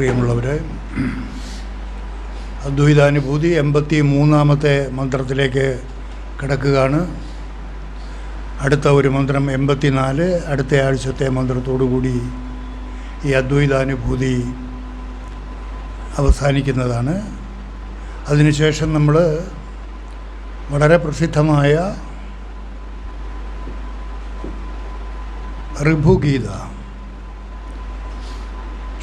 പ്രിയമുള്ളവരെ, അദ്വൈതാനുഭൂതി 83-ാമത്തെ മന്ത്രത്തിലേക്ക് കിടക്കുകയാണ്. അടുത്ത ഒരു മന്ത്രം 84, അടുത്ത ആഴ്ചത്തെ മന്ത്രത്തോടുകൂടി ഈ അദ്വൈതാനുഭൂതി അവസാനിക്കുന്നതാണ്. അതിനുശേഷം നമ്മൾ വളരെ പ്രസിദ്ധമായ ഋഭുഗീത,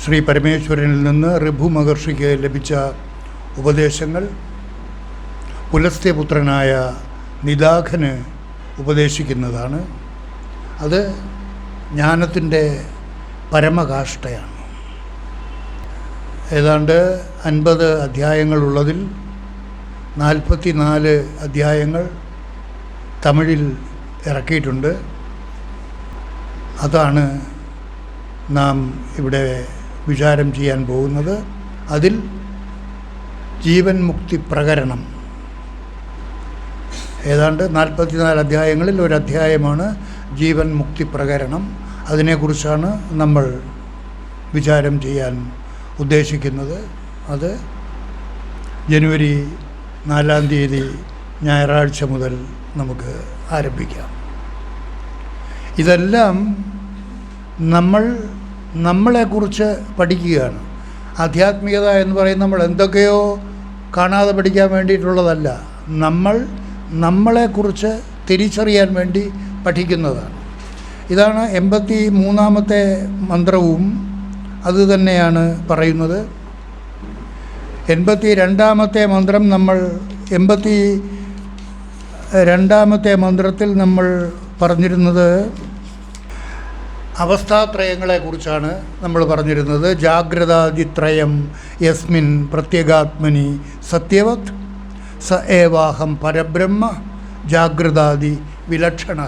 ശ്രീ പരമേശ്വരനിൽ നിന്ന് ഋഭു മഹർഷിക്ക് ലഭിച്ച ഉപദേശങ്ങൾ പുലസ്ത്യപുത്രനായ നിദാഘന് ഉപദേശിക്കുന്നതാണ്. അത് ജ്ഞാനത്തിൻ്റെ പരമകാഷ്ഠയാണ്. ഏതാണ്ട് 50 അധ്യായങ്ങളുള്ളതിൽ 44 അധ്യായങ്ങൾ തമിഴിൽ ഇറക്കിയിട്ടുണ്ട്. അതാണ് നാം ഇവിടെ വിചാരം ചെയ്യാൻ പോകുന്നത്. അതിൽ ജീവൻ മുക്തി പ്രകരണം, ഏതാണ്ട് 44 അധ്യായങ്ങളിൽ ഒരു അധ്യായമാണ് ജീവൻ മുക്തി പ്രകരണം. അതിനെക്കുറിച്ചാണ് നമ്മൾ വിചാരം ചെയ്യാൻ ഉദ്ദേശിക്കുന്നത്. അത് ജനുവരി 4-ാം തീയതി ഞായറാഴ്ച മുതൽ നമുക്ക് ആരംഭിക്കാം. ഇതെല്ലാം നമ്മളെക്കുറിച്ച് പഠിക്കുകയാണ്. ആധ്യാത്മികത എന്ന് പറയുന്നത് നമ്മൾ എന്തൊക്കെയോ കാണാതെ പഠിക്കാൻ വേണ്ടിയിട്ടുള്ളതല്ല, നമ്മളെക്കുറിച്ച് തിരിച്ചറിയാൻ വേണ്ടി പഠിക്കുന്നതാണ്. ഇതാണ് 83-ാമത്തെ മന്ത്രവും അതുതന്നെയാണ് പറയുന്നത്. 82-ാമത്തെ മന്ത്രം, നമ്മൾ 82-ാമത്തെ മന്ത്രത്തിൽ നമ്മൾ പറഞ്ഞിരുന്നത് അവസ്ഥാത്രയങ്ങളെക്കുറിച്ചാണ് നമ്മൾ പറഞ്ഞിരുന്നത്. ജാഗ്രതാദിത്രയം യസ്മിൻ പ്രത്യേകാത്മനി സത്യവത് സ ഏവാഹം പരബ്രഹ്മ ജാഗ്രതാദി വിലക്ഷണ.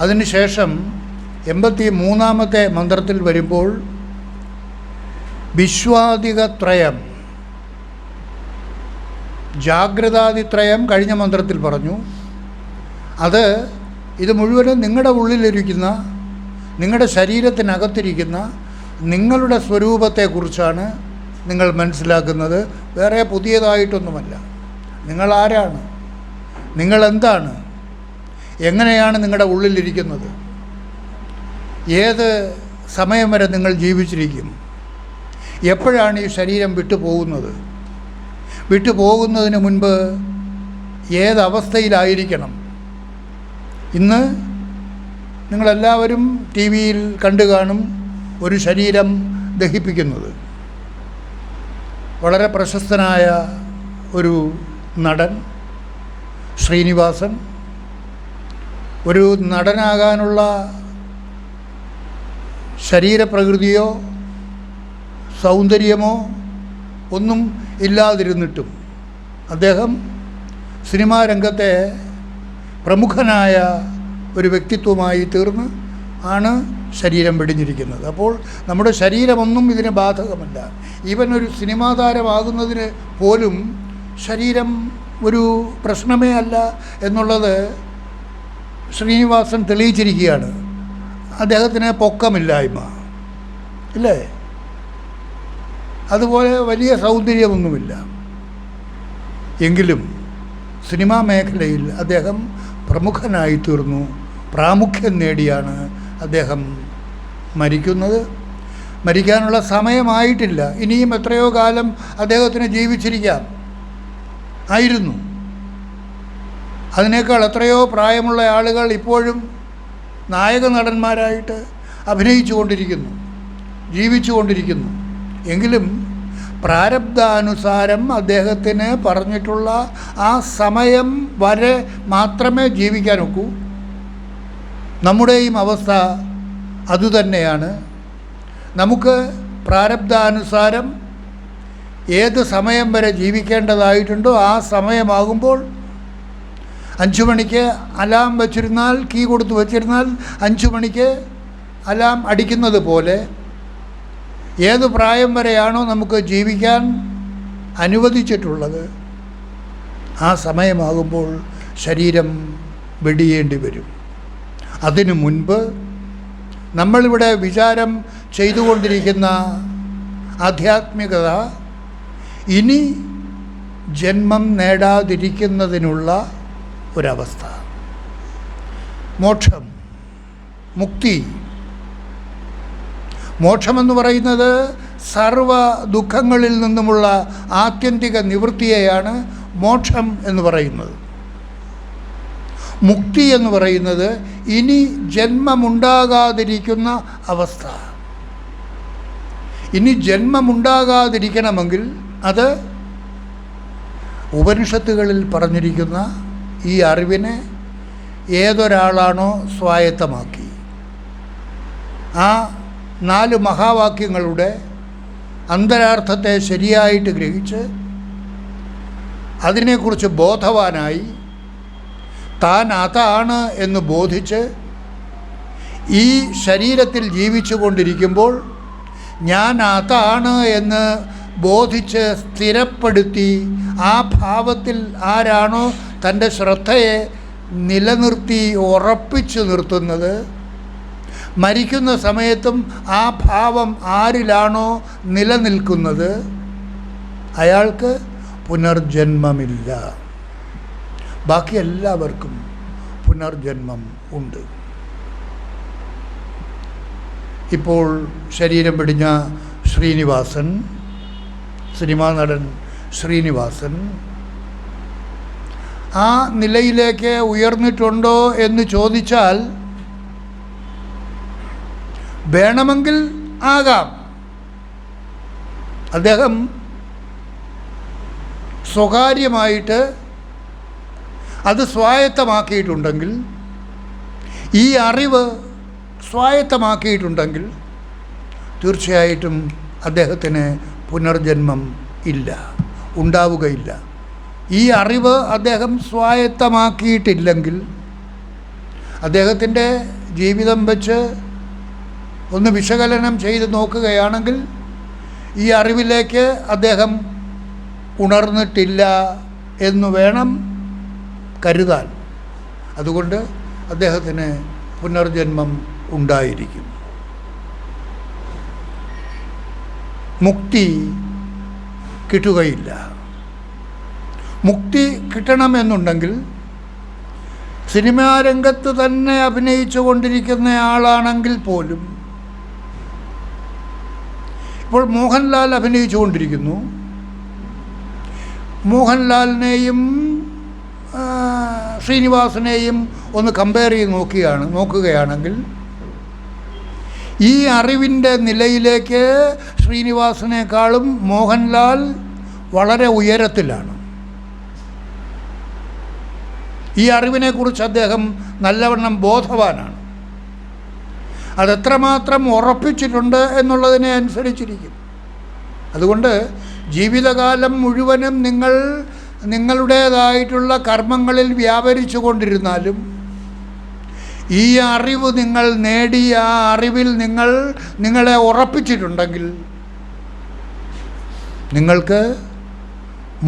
അതിനുശേഷം 83-ാമത്തെ മന്ത്രത്തിൽ വരുമ്പോൾ വിശ്വാദികത്രയം, ജാഗ്രതാദിത്രയം കഴിഞ്ഞ മന്ത്രത്തിൽ പറഞ്ഞു. ഇത് മുഴുവനും നിങ്ങളുടെ ഉള്ളിലിരിക്കുന്ന, നിങ്ങളുടെ ശരീരത്തിനകത്തിരിക്കുന്ന നിങ്ങളുടെ സ്വരൂപത്തെക്കുറിച്ചാണ് നിങ്ങൾ മനസ്സിലാക്കുന്നത്. വേറെ പുതിയതായിട്ടൊന്നുമല്ല. നിങ്ങൾ ആരാണ്, നിങ്ങളെന്താണ്, എങ്ങനെയാണ് നിങ്ങളുടെ ഉള്ളിലിരിക്കുന്നത്, ഏത് സമയം വരെ നിങ്ങൾ ജീവിച്ചിരിക്കും, എപ്പോഴാണ് ഈ ശരീരം വിട്ടുപോകുന്നതിന് മുൻപ് ഏതവസ്ഥയിലായിരിക്കണം. ഇന്ന് നിങ്ങളെല്ലാവരും ടി വിയിൽ കണ്ടു കാണും ഒരു ശരീരം ദഹിപ്പിക്കുന്നത്. വളരെ പ്രശസ്തനായ ഒരു നടൻ ശ്രീനിവാസൻ, ഒരു നടനാകാനുള്ള ശരീരപ്രകൃതിയോ സൗന്ദര്യമോ ഒന്നും ഇല്ലാതിരുന്നിട്ടും അദ്ദേഹം സിനിമാ രംഗത്തെ പ്രമുഖനായ ഒരു വ്യക്തിത്വമായി തീർന്ന് ആണ് ശരീരം വെടിഞ്ഞിരിക്കുന്നത്. അപ്പോൾ നമ്മുടെ ശരീരമൊന്നും ഇതിന് ബാധകമല്ല. ഈവൻ ഒരു സിനിമാ താരമാകുന്നതിന് പോലും ശരീരം ഒരു പ്രശ്നമേ അല്ല എന്നുള്ളത് ശ്രീനിവാസൻ തെളിയിച്ചിരിക്കുകയാണ്. അദ്ദേഹത്തിന് പൊക്കമില്ലായ്മ ഇല്ലേ, അതുപോലെ വലിയ സൗന്ദര്യമൊന്നുമില്ല. എങ്കിലും സിനിമാ മേഖലയിൽ അദ്ദേഹം പ്രമുഖനായി തീർന്നു. പ്രാമുഖ്യം നേടിയാണ് അദ്ദേഹം മരിക്കുന്നത്. മരിക്കാനുള്ള സമയമായിട്ടില്ല. ഇനിയും എത്രയോ കാലം അദ്ദേഹത്തിന് ജീവിച്ചിരിക്കാം ആയിരുന്നു. അതിനേക്കാൾ എത്രയോ പ്രായമുള്ള ആളുകൾ ഇപ്പോഴും നായക നടന്മാരായിട്ട് അഭിനയിച്ചുകൊണ്ടിരിക്കുന്നു, ജീവിച്ചുകൊണ്ടിരിക്കുന്നു. എങ്കിലും പ്രാരബ്ധാനുസാരം അദ്ദേഹത്തിന് പറഞ്ഞിട്ടുള്ള ആ സമയം വരെ മാത്രമേ ജീവിക്കാനൊക്കൂ. നമ്മുടെയും അവസ്ഥ അതുതന്നെയാണ്. നമുക്ക് പ്രാരബ്ധാനുസാരം ഏത് സമയം വരെ ജീവിക്കേണ്ടതായിട്ടുണ്ടോ ആ സമയമാകുമ്പോൾ 5 മണിക്ക് അലാം വച്ചിരുന്നാൽ, കീ കൊടുത്ത് വച്ചിരുന്നാൽ 5 മണിക്ക് അലാം അടിക്കുന്നത് പോലെ ഏത് പ്രായം വരെയാണോ നമുക്ക് ജീവിക്കാൻ അനുവദിച്ചിട്ടുള്ളത് ആ സമയമാകുമ്പോൾ ശരീരം വെടിയേണ്ടി വരും. അതിനു മുൻപ് നമ്മളിവിടെ വിചാരം ചെയ്തുകൊണ്ടിരിക്കുന്ന ആധ്യാത്മികത ഇനി ജന്മം നേടാതിരിക്കുന്നതിനുള്ള ഒരവസ്ഥ. മോക്ഷം, മുക്തി. മോക്ഷമെന്ന് പറയുന്നത് സർവ ദുഃഖങ്ങളിൽ നിന്നുമുള്ള ആത്യന്തിക നിവൃത്തിയെയാണ് മോക്ഷം എന്ന് പറയുന്നത്. മുക്തി എന്ന് പറയുന്നത് ഇനി ജന്മമുണ്ടാകാതിരിക്കുന്ന അവസ്ഥ. ഇനി ജന്മമുണ്ടാകാതിരിക്കണമെങ്കിൽ അത് ഉപനിഷത്തുകളിൽ പറഞ്ഞിരിക്കുന്ന ഈ അറിവിനെ ഏതൊരാളാണോ സ്വായത്തമാക്കി, ആ 4 മഹാവാക്യങ്ങളുടെ അന്തരാർത്ഥത്തെ ശരിയായിട്ട് ഗ്രഹിച്ച് അതിനെക്കുറിച്ച് ബോധവാനായി താൻ അതാണ് എന്ന് ബോധിച്ച് ഈ ശരീരത്തിൽ ജീവിച്ചു കൊണ്ടിരിക്കുമ്പോൾ ഞാൻ അതാണ് എന്ന് ബോധിച്ച് സ്ഥിരപ്പെടുത്തി ആ ഭാവത്തിൽ ആരാണോ തൻ്റെ ശ്രദ്ധയെ നിലനിർത്തി ഉറപ്പിച്ചു നിർത്തുന്നത്, മരിക്കുന്ന സമയത്തും ആ ഭാവം ആരിലാണോ നിലനിൽക്കുന്നത് അയാൾക്ക് പുനർജന്മമില്ല. ബാക്കി എല്ലാവർക്കും പുനർജന്മം ഉണ്ട്. ഇപ്പോൾ ശരീരം പിടിഞ്ഞ ശ്രീനിവാസൻ, സിനിമാ നടൻ ശ്രീനിവാസൻ ആ നിലയിലേക്ക് ഉയർന്നിട്ടുണ്ടോ എന്ന് ചോദിച്ചാൽ വേണമെങ്കിൽ ആകാം. അദ്ദേഹം സ്വകാര്യമായിട്ട് അത് സ്വായത്തമാക്കിയിട്ടുണ്ടെങ്കിൽ, ഈ അറിവ് സ്വായത്തമാക്കിയിട്ടുണ്ടെങ്കിൽ തീർച്ചയായിട്ടും അദ്ദേഹത്തിന് പുനർജന്മം ഇല്ല, ഉണ്ടാവുകയില്ല. ഈ അറിവ് അദ്ദേഹം സ്വായത്തമാക്കിയിട്ടില്ലെങ്കിൽ അദ്ദേഹത്തിൻ്റെ ജീവിതം വെച്ച് ഒന്ന് വിശകലനം ചെയ്ത് നോക്കുകയാണെങ്കിൽ ഈ അറിവിലേക്ക് അദ്ദേഹം ഉണർന്നിട്ടില്ല എന്ന് വേണം കരുതാൻ. അതുകൊണ്ട് അദ്ദേഹത്തിന് പുനർജന്മം ഉണ്ടായിരിക്കും. മുക്തി കിട്ടുകയില്ല. മുക്തി കിട്ടണമെന്നുണ്ടെങ്കിൽ സിനിമാ രംഗത്ത് തന്നെ അഭിനയിച്ചു കൊണ്ടിരിക്കുന്ന ആളാണെങ്കിൽ പോലും, ഇപ്പോൾ മോഹൻലാൽ അഭിനയിച്ചു കൊണ്ടിരിക്കുന്നു, മോഹൻലാലിനെയും ശ്രീനിവാസനെയും ഒന്ന് കമ്പയർ ചെയ്ത് നോക്കുകയാണെങ്കിൽ ഈ അറിവിൻ്റെ നിലയിലേക്ക് ശ്രീനിവാസനേക്കാളും മോഹൻലാൽ വളരെ ഉയരത്തിലാണ്. ഈ അറിവിനെക്കുറിച്ച് അദ്ദേഹം നല്ലവണ്ണം ബോധവാനാണ്. അതെത്രമാത്രം ഉറപ്പിച്ചിട്ടുണ്ട് എന്നുള്ളതിനെ അനുസരിച്ചിരിക്കും. അതുകൊണ്ട് ജീവിതകാലം മുഴുവനും നിങ്ങളുടേതായിട്ടുള്ള കർമ്മങ്ങളിൽ വ്യാപരിച്ചു കൊണ്ടിരുന്നാലും ഈ അറിവ് നിങ്ങൾ നേടി, ആ അറിവിൽ നിങ്ങളെ ഉറപ്പിച്ചിട്ടുണ്ടെങ്കിൽ നിങ്ങൾക്ക്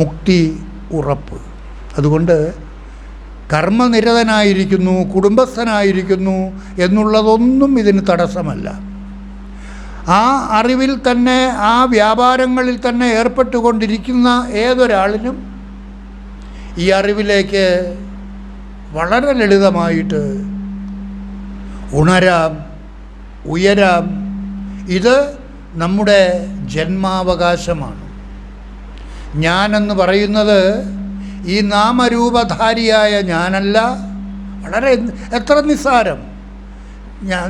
മുക്തി ഉറപ്പ്. അതുകൊണ്ട് കർമ്മനിരതനായിരിക്കുന്നു, കുടുംബസ്ഥനായിരിക്കുന്നു എന്നുള്ളതൊന്നും ഇതിന് തടസ്സമല്ല. ആ അറിവിൽ തന്നെ, ആ വ്യാപാരങ്ങളിൽ തന്നെ ഏർപ്പെട്ടുകൊണ്ടിരിക്കുന്ന ഏതൊരാളിനും ഈ അറിവിലേക്ക് വളരെ ലളിതമായിട്ട് ഉണരാം, ഉയരാം. ഇത് നമ്മുടെ ജന്മാവകാശമാണ്. ഞാനെന്ന് പറയുന്നത് ഈ നാമരൂപധാരിയായ ഞാനല്ല. വളരെ എത്ര നിസ്സാരം.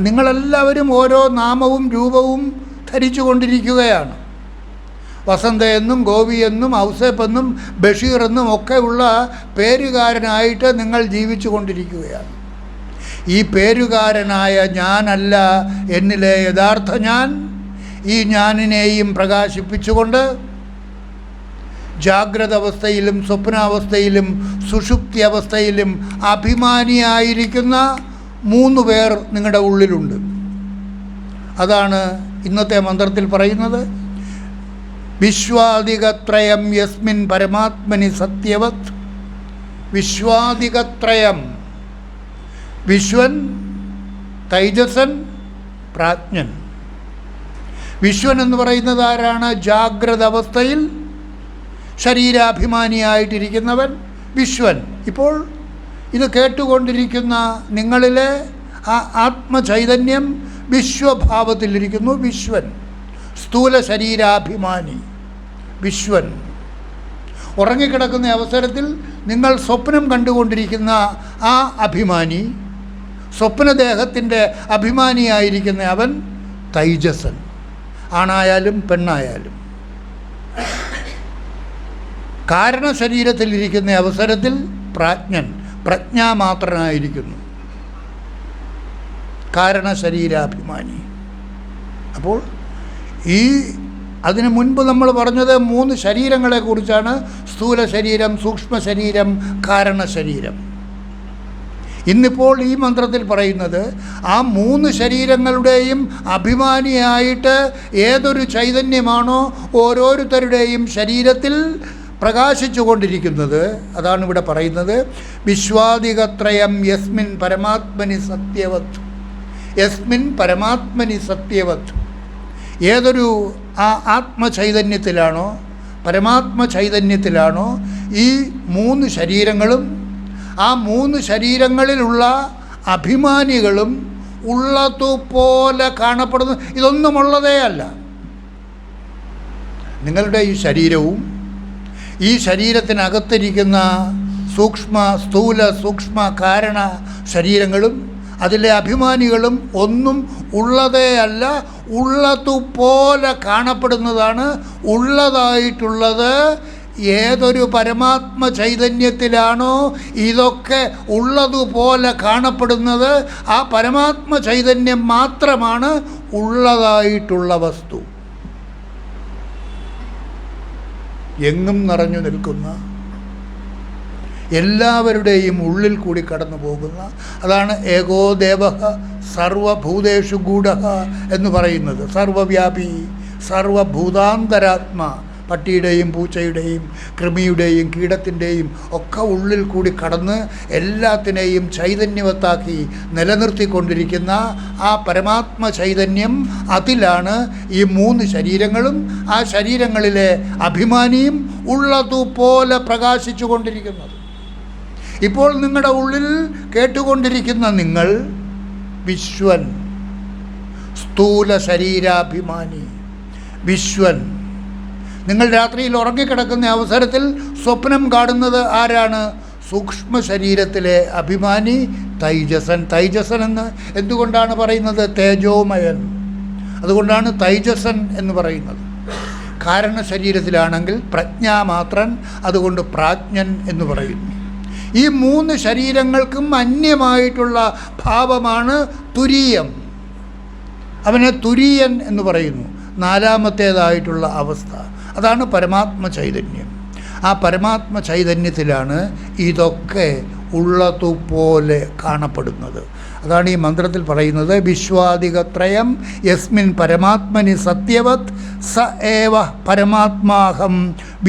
നിങ്ങളെല്ലാവരും ഓരോ നാമവും രൂപവും ധരിച്ചു കൊണ്ടിരിക്കുകയാണ്. വസന്ത എന്നും ഗോപി എന്നും ഔസേപ്പ് എന്നും ബഷീർ എന്നും ഒക്കെയുള്ള പേരുകാരനായിട്ട് നിങ്ങൾ ജീവിച്ചു കൊണ്ടിരിക്കുകയാണ്. ഈ പേരുകാരനായ ഞാനല്ല എന്നിലെ യഥാർത്ഥ ഞാൻ. ഈ ഞാനിനെയും പ്രകാശിപ്പിച്ചുകൊണ്ട് ജാഗ്രത അവസ്ഥയിലും സ്വപ്നാവസ്ഥയിലും സുഷുപ്തി അവസ്ഥയിലും അഭിമാനിയായിരിക്കുന്ന 3 പേർ നിങ്ങളുടെ ഉള്ളിലുണ്ട്. അതാണ് ഇന്നത്തെ മന്ത്രത്തിൽ പറയുന്നത്. വിശ്വാദികത്രയം യസ്മിൻ പരമാത്മനി സത്യവത്. വിശ്വാദികത്രയം, വിശ്വൻ, തൈജസൻ, പ്രാജ്ഞൻ. വിശ്വൻ എന്ന് പറയുന്നത് ആരാണ്? ജാഗ്രത അവസ്ഥയിൽ ശരീരാഭിമാനിയായിട്ടിരിക്കുന്നവൻ വിശ്വൻ. ഇപ്പോൾ ഇത് കേട്ടുകൊണ്ടിരിക്കുന്ന നിങ്ങളിലെ ആ ആത്മചൈതന്യം വിശ്വഭാവത്തിലിരിക്കുന്നു. വിശ്വൻ, സ്ഥൂല ശരീരാഭിമാനി വിശ്വൻ. ഉറങ്ങിക്കിടക്കുന്ന അവസരത്തിൽ നിങ്ങൾ സ്വപ്നം കണ്ടുകൊണ്ടിരിക്കുന്ന ആ അഭിമാനി, സ്വപ്നദേഹത്തിൻ്റെ അഭിമാനിയായിരിക്കുന്ന അവൻ തൈജസൻ, ആണായാലും പെണ്ണായാലും. കാരണശരീരത്തിലിരിക്കുന്ന അവസരത്തിൽ പ്രാജ്ഞൻ, പ്രജ്ഞാമാത്രനായിരിക്കുന്നു, കാരണശരീരാഭിമാനി. അപ്പോൾ അതിനു മുൻപ് നമ്മൾ പറഞ്ഞത് 3 ശരീരങ്ങളെക്കുറിച്ചാണ്. സ്ഥൂല ശരീരം, സൂക്ഷ്മ ശരീരം, കാരണശരീരം. ഇന്നിപ്പോൾ ഈ മന്ത്രത്തിൽ പറയുന്നത് ആ 3 ശരീരങ്ങളുടെയും അഭിമാനിയായിട്ട് ഏതൊരു ചൈതന്യമാണോ ഓരോരുത്തരുടെയും ശരീരത്തിൽ പ്രകാശിച്ചു കൊണ്ടിരിക്കുന്നത്, അതാണ് ഇവിടെ പറയുന്നത്. വിശ്വാദികത്രയം യസ്മിൻ പരമാത്മനി സത്യവത്, യസ്മിൻ പരമാത്മനി സത്യവത്. ഏതൊരു ആ ആത്മചൈതന്യത്തിലാണോ, പരമാത്മ ചൈതന്യത്തിലാണോ ഈ 3 ശരീരങ്ങളും, ആ 3 ശരീരങ്ങളിലുള്ള അഭിമാനികളും ഉള്ളതുപോലെ കാണപ്പെടുന്നു. ഇതൊന്നുമുള്ളതേ അല്ല. നിങ്ങളുടെ ഈ ശരീരവും ഈ ശരീരത്തിനകത്തിരിക്കുന്ന സൂക്ഷ്മ, സ്ഥൂല, സൂക്ഷ്മ, കാരണ ശരീരങ്ങളും അതിലെ അഭിമാനികളും ഒന്നും ഉള്ളതേ അല്ല, ഉള്ളതുപോലെ കാണപ്പെടുന്നതാണ്. ഉള്ളതായിട്ടുള്ളത് ഏതൊരു പരമാത്മ ചൈതന്യത്തിലാണോ ഇതൊക്കെ ഉള്ളതുപോലെ കാണപ്പെടുന്നത്, ആ പരമാത്മ ചൈതന്യം മാത്രമാണ് ഉള്ളതായിട്ടുള്ള വസ്തു. എങ്ങും നിറഞ്ഞു നിൽക്കുന്ന, എല്ലാവരുടെയും ഉള്ളിൽ കൂടി കടന്നു പോകുന്ന, അതാണ് ഏകോ ദേവഃ സർവഭൂതേഷു ഗൂഢഃ എന്ന് പറയുന്നത്. സർവവ്യാപി, സർവഭൂതാന്തരാത്മ. പട്ടിയുടെയും പൂച്ചയുടെയും കൃമിയുടെയും കീടത്തിൻ്റെയും ഒക്കെ ഉള്ളിൽ കൂടി കടന്ന് എല്ലാത്തിനെയും ചൈതന്യവത്താക്കി നിലനിർത്തിക്കൊണ്ടിരിക്കുന്ന ആ പരമാത്മ ചൈതന്യം, അതിലാണ് ഈ 3 ശരീരങ്ങളും ആ ശരീരങ്ങളിലെ അഭിമാനിയും ഉള്ളതുപോലെ പ്രകാശിച്ചു കൊണ്ടിരിക്കുന്നത്. ഇപ്പോൾ നിങ്ങളുടെ ഉള്ളിൽ കേട്ടുകൊണ്ടിരിക്കുന്ന നിങ്ങൾ വിശ്വൻ, സ്ഥൂല ശരീരാഭിമാനി വിശ്വൻ. നിങ്ങൾ രാത്രിയിൽ ഉറങ്ങിക്കിടക്കുന്ന അവസരത്തിൽ സ്വപ്നം കാണുന്നത് ആരാണ്? സൂക്ഷ്മ ശരീരത്തിലെ അഭിമാനി തൈജസൻ. തൈജസൻ എന്ന് എന്തുകൊണ്ടാണ് പറയുന്നത്? തേജോമയൻ. അതുകൊണ്ടാണ് തൈജസൻ എന്ന് പറയുന്നത്. കാരണ ശരീരത്തിലാണെങ്കിൽ പ്രജ്ഞാമാത്രൻ, അതുകൊണ്ട് പ്രാജ്ഞൻ എന്ന് പറയുന്നു. ഈ 3 ശരീരങ്ങൾക്കും അന്യമായിട്ടുള്ള ഭാവമാണ് തുരീയം. അവനെ തുരീയൻ എന്ന് പറയുന്നു. 4മത്തേതായിട്ടുള്ള അവസ്ഥ, അതാണ് പരമാത്മ ചൈതന്യം. ആ പരമാത്മ ചൈതന്യത്തിലാണ് ഇതൊക്കെ ഉള്ളതുപോലെ കാണപ്പെടുന്നത്. അതാണ് ഈ മന്ത്രത്തിൽ പറയുന്നത്. വിശ്വാദികത്രയം യസ്മിൻ പരമാത്മനി സത്യവത് സ ഏവ പരമാത്മാഹം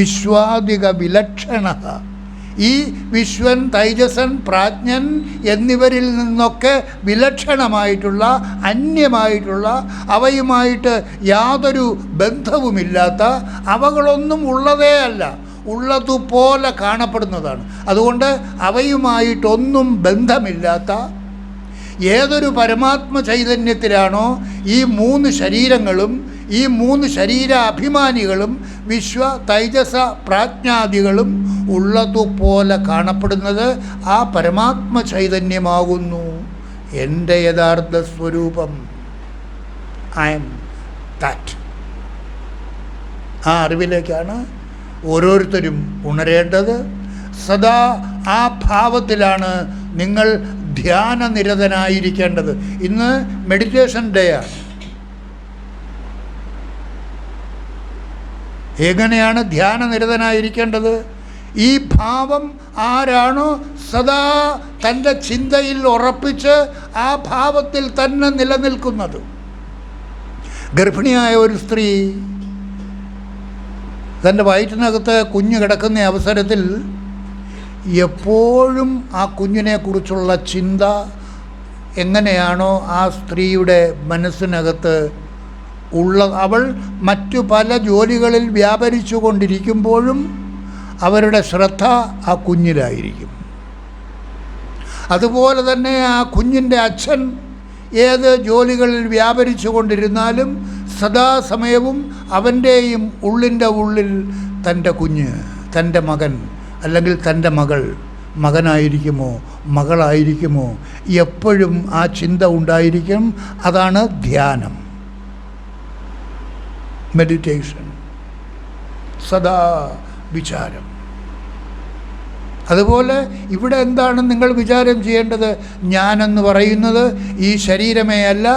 വിശ്വാദിക വിലക്ഷണഃ. ഈ വിശ്വൻ, തൈജസൻ, പ്രാജ്ഞൻ എന്നിവരിൽ നിന്നൊക്കെ വിലക്ഷണമായിട്ടുള്ള, അന്യമായിട്ടുള്ള, അവയുമായിട്ട് യാതൊരു ബന്ധവുമില്ലാത്ത, അവകളൊന്നും ഉള്ളതേ അല്ല, ഉള്ളതുപോലെ കാണപ്പെടുന്നതാണ്. അതുകൊണ്ട് അവയുമായിട്ടൊന്നും ബന്ധമില്ലാത്ത ഏതൊരു പരമാത്മ ചൈതന്യത്തിലാണോ ഈ 3 ശരീരങ്ങളും ഈ 3 ശരീരാഭിമാനികളും വിശ്വ, തൈജസ, പ്രാജ്ഞാദികളും ഉള്ളതുപോലെ കാണപ്പെടുന്നത്, ആ പരമാത്മ ചൈതന്യമാകുന്നു എൻ്റെ യഥാർത്ഥ സ്വരൂപം. I M that. ആ അറിവിലേക്കാണ് ഓരോരുത്തരും ഉണരേണ്ടത്. സദാ ആ ഭാവത്തിലാണ് നിങ്ങൾ ധ്യാനനിരതനായിരിക്കേണ്ടത്. ഇന്ന് മെഡിറ്റേഷൻ ഡേ ആണ്. എങ്ങനെയാണ് ധ്യാനനിരതനായിരിക്കേണ്ടത്? ഈ ഭാവം ആരാണോ സദാ തൻ്റെ ചിന്തയിൽ ഉറപ്പിച്ച് ആ ഭാവത്തിൽ തന്നെ നിലനിൽക്കുന്നത്. ഗർഭിണിയായ ഒരു സ്ത്രീ തൻ്റെ വയറ്റിനകത്ത് കുഞ്ഞ് കിടക്കുന്ന അവസരത്തിൽ എപ്പോഴും ആ കുഞ്ഞിനെക്കുറിച്ചുള്ള ചിന്ത എങ്ങനെയാണോ ആ സ്ത്രീയുടെ മനസ്സിനകത്ത് അവൾ മറ്റു പല ജോലികളിൽ വ്യാപരിച്ചു കൊണ്ടിരിക്കുമ്പോഴും അവരുടെ ശ്രദ്ധ ആ കുഞ്ഞിലായിരിക്കും. അതുപോലെ തന്നെ ആ കുഞ്ഞിൻ്റെ അച്ഛൻ ഏത് ജോലികളിൽ വ്യാപരിച്ചു കൊണ്ടിരുന്നാലും സദാസമയവും അവൻ്റെയും ഉള്ളിൻ്റെ ഉള്ളിൽ തൻ്റെ കുഞ്ഞ്, തൻ്റെ മകൻ അല്ലെങ്കിൽ തൻ്റെ മകനായിരിക്കുമോ മകളായിരിക്കുമോ എപ്പോഴും ആ ചിന്ത ഉണ്ടായിരിക്കും. അതാണ് ധ്യാനം, മെഡിറ്റേഷൻ, സദാ വിചാരം. അതുപോലെ ഇവിടെ എന്താണ് നിങ്ങൾ വിചാരം ചെയ്യേണ്ടത്? ഞാനെന്ന് പറയുന്നത് ഈ ശരീരമേ അല്ല,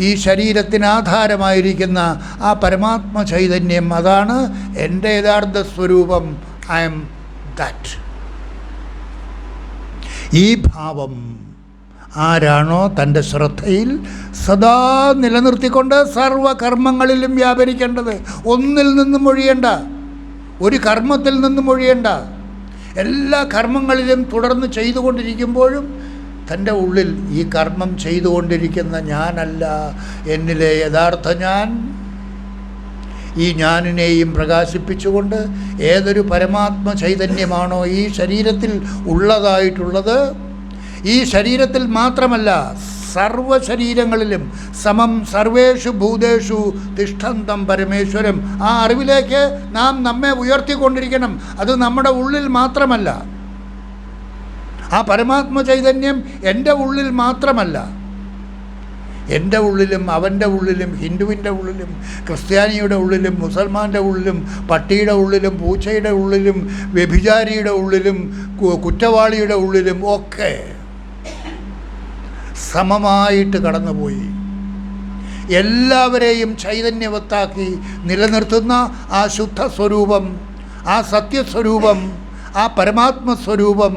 ഈ ശരീരത്തിന് ആധാരമായിരിക്കുന്ന ആ പരമാത്മ ചൈതന്യം, അതാണ് എൻ്റെ യഥാർത്ഥ സ്വരൂപം. I M that. ഈ ഭാവം ആരാണോ തൻ്റെ ശ്രദ്ധയിൽ സദാ നിലനിർത്തിക്കൊണ്ട് സർവകർമ്മങ്ങളിലും വ്യാപരിക്കേണ്ടത്, ഒന്നിൽ നിന്നും ഒഴിയണ്ട, ഒരു കർമ്മത്തിൽ നിന്നും ഒഴിയണ്ട, എല്ലാ കർമ്മങ്ങളിലും തുടർന്ന് ചെയ്തുകൊണ്ടിരിക്കുമ്പോഴും തൻ്റെ ഉള്ളിൽ ഈ കർമ്മം ചെയ്തുകൊണ്ടിരിക്കുന്ന ഞാനല്ല എന്നിലെ യഥാർത്ഥ ഞാൻ, ഈ ഞാനിനെയും പ്രകാശിപ്പിച്ചുകൊണ്ട് ഏതൊരു പരമാത്മ ചൈതന്യമാണോ ഈ ശരീരത്തിൽ ഉള്ളതായിട്ടുള്ളത്, ഈ ശരീരത്തിൽ മാത്രമല്ല സർവശരീരങ്ങളിലും സമം സർവേഷു ഭൂതേഷു തിഷ്ഠന്തം പരമേശ്വരം, ആ അറിവിലേക്ക് നാം നമ്മെ ഉയർത്തിക്കൊണ്ടിരിക്കണം. അത് നമ്മുടെ ഉള്ളിൽ മാത്രമല്ല, ആ പരമാത്മ ചൈതന്യം എൻ്റെ ഉള്ളിൽ മാത്രമല്ല, എൻ്റെ ഉള്ളിലും അവൻ്റെ ഉള്ളിലും ഹിന്ദുവിൻ്റെ ഉള്ളിലും ക്രിസ്ത്യാനിയുടെ ഉള്ളിലും മുസൽമാൻ്റെ ഉള്ളിലും പട്ടിയുടെ ഉള്ളിലും പൂച്ചയുടെ ഉള്ളിലും വ്യഭിചാരിയുടെ ഉള്ളിലും കുറ്റവാളിയുടെ ഉള്ളിലും ഒക്കെ സമമായിട്ട് കടന്നുപോയി എല്ലാവരെയും ചൈതന്യവത്താക്കി നിലനിർത്തുന്ന ആ ശുദ്ധ സ്വരൂപം, ആ സത്യസ്വരൂപം, ആ പരമാത്മസ്വരൂപം,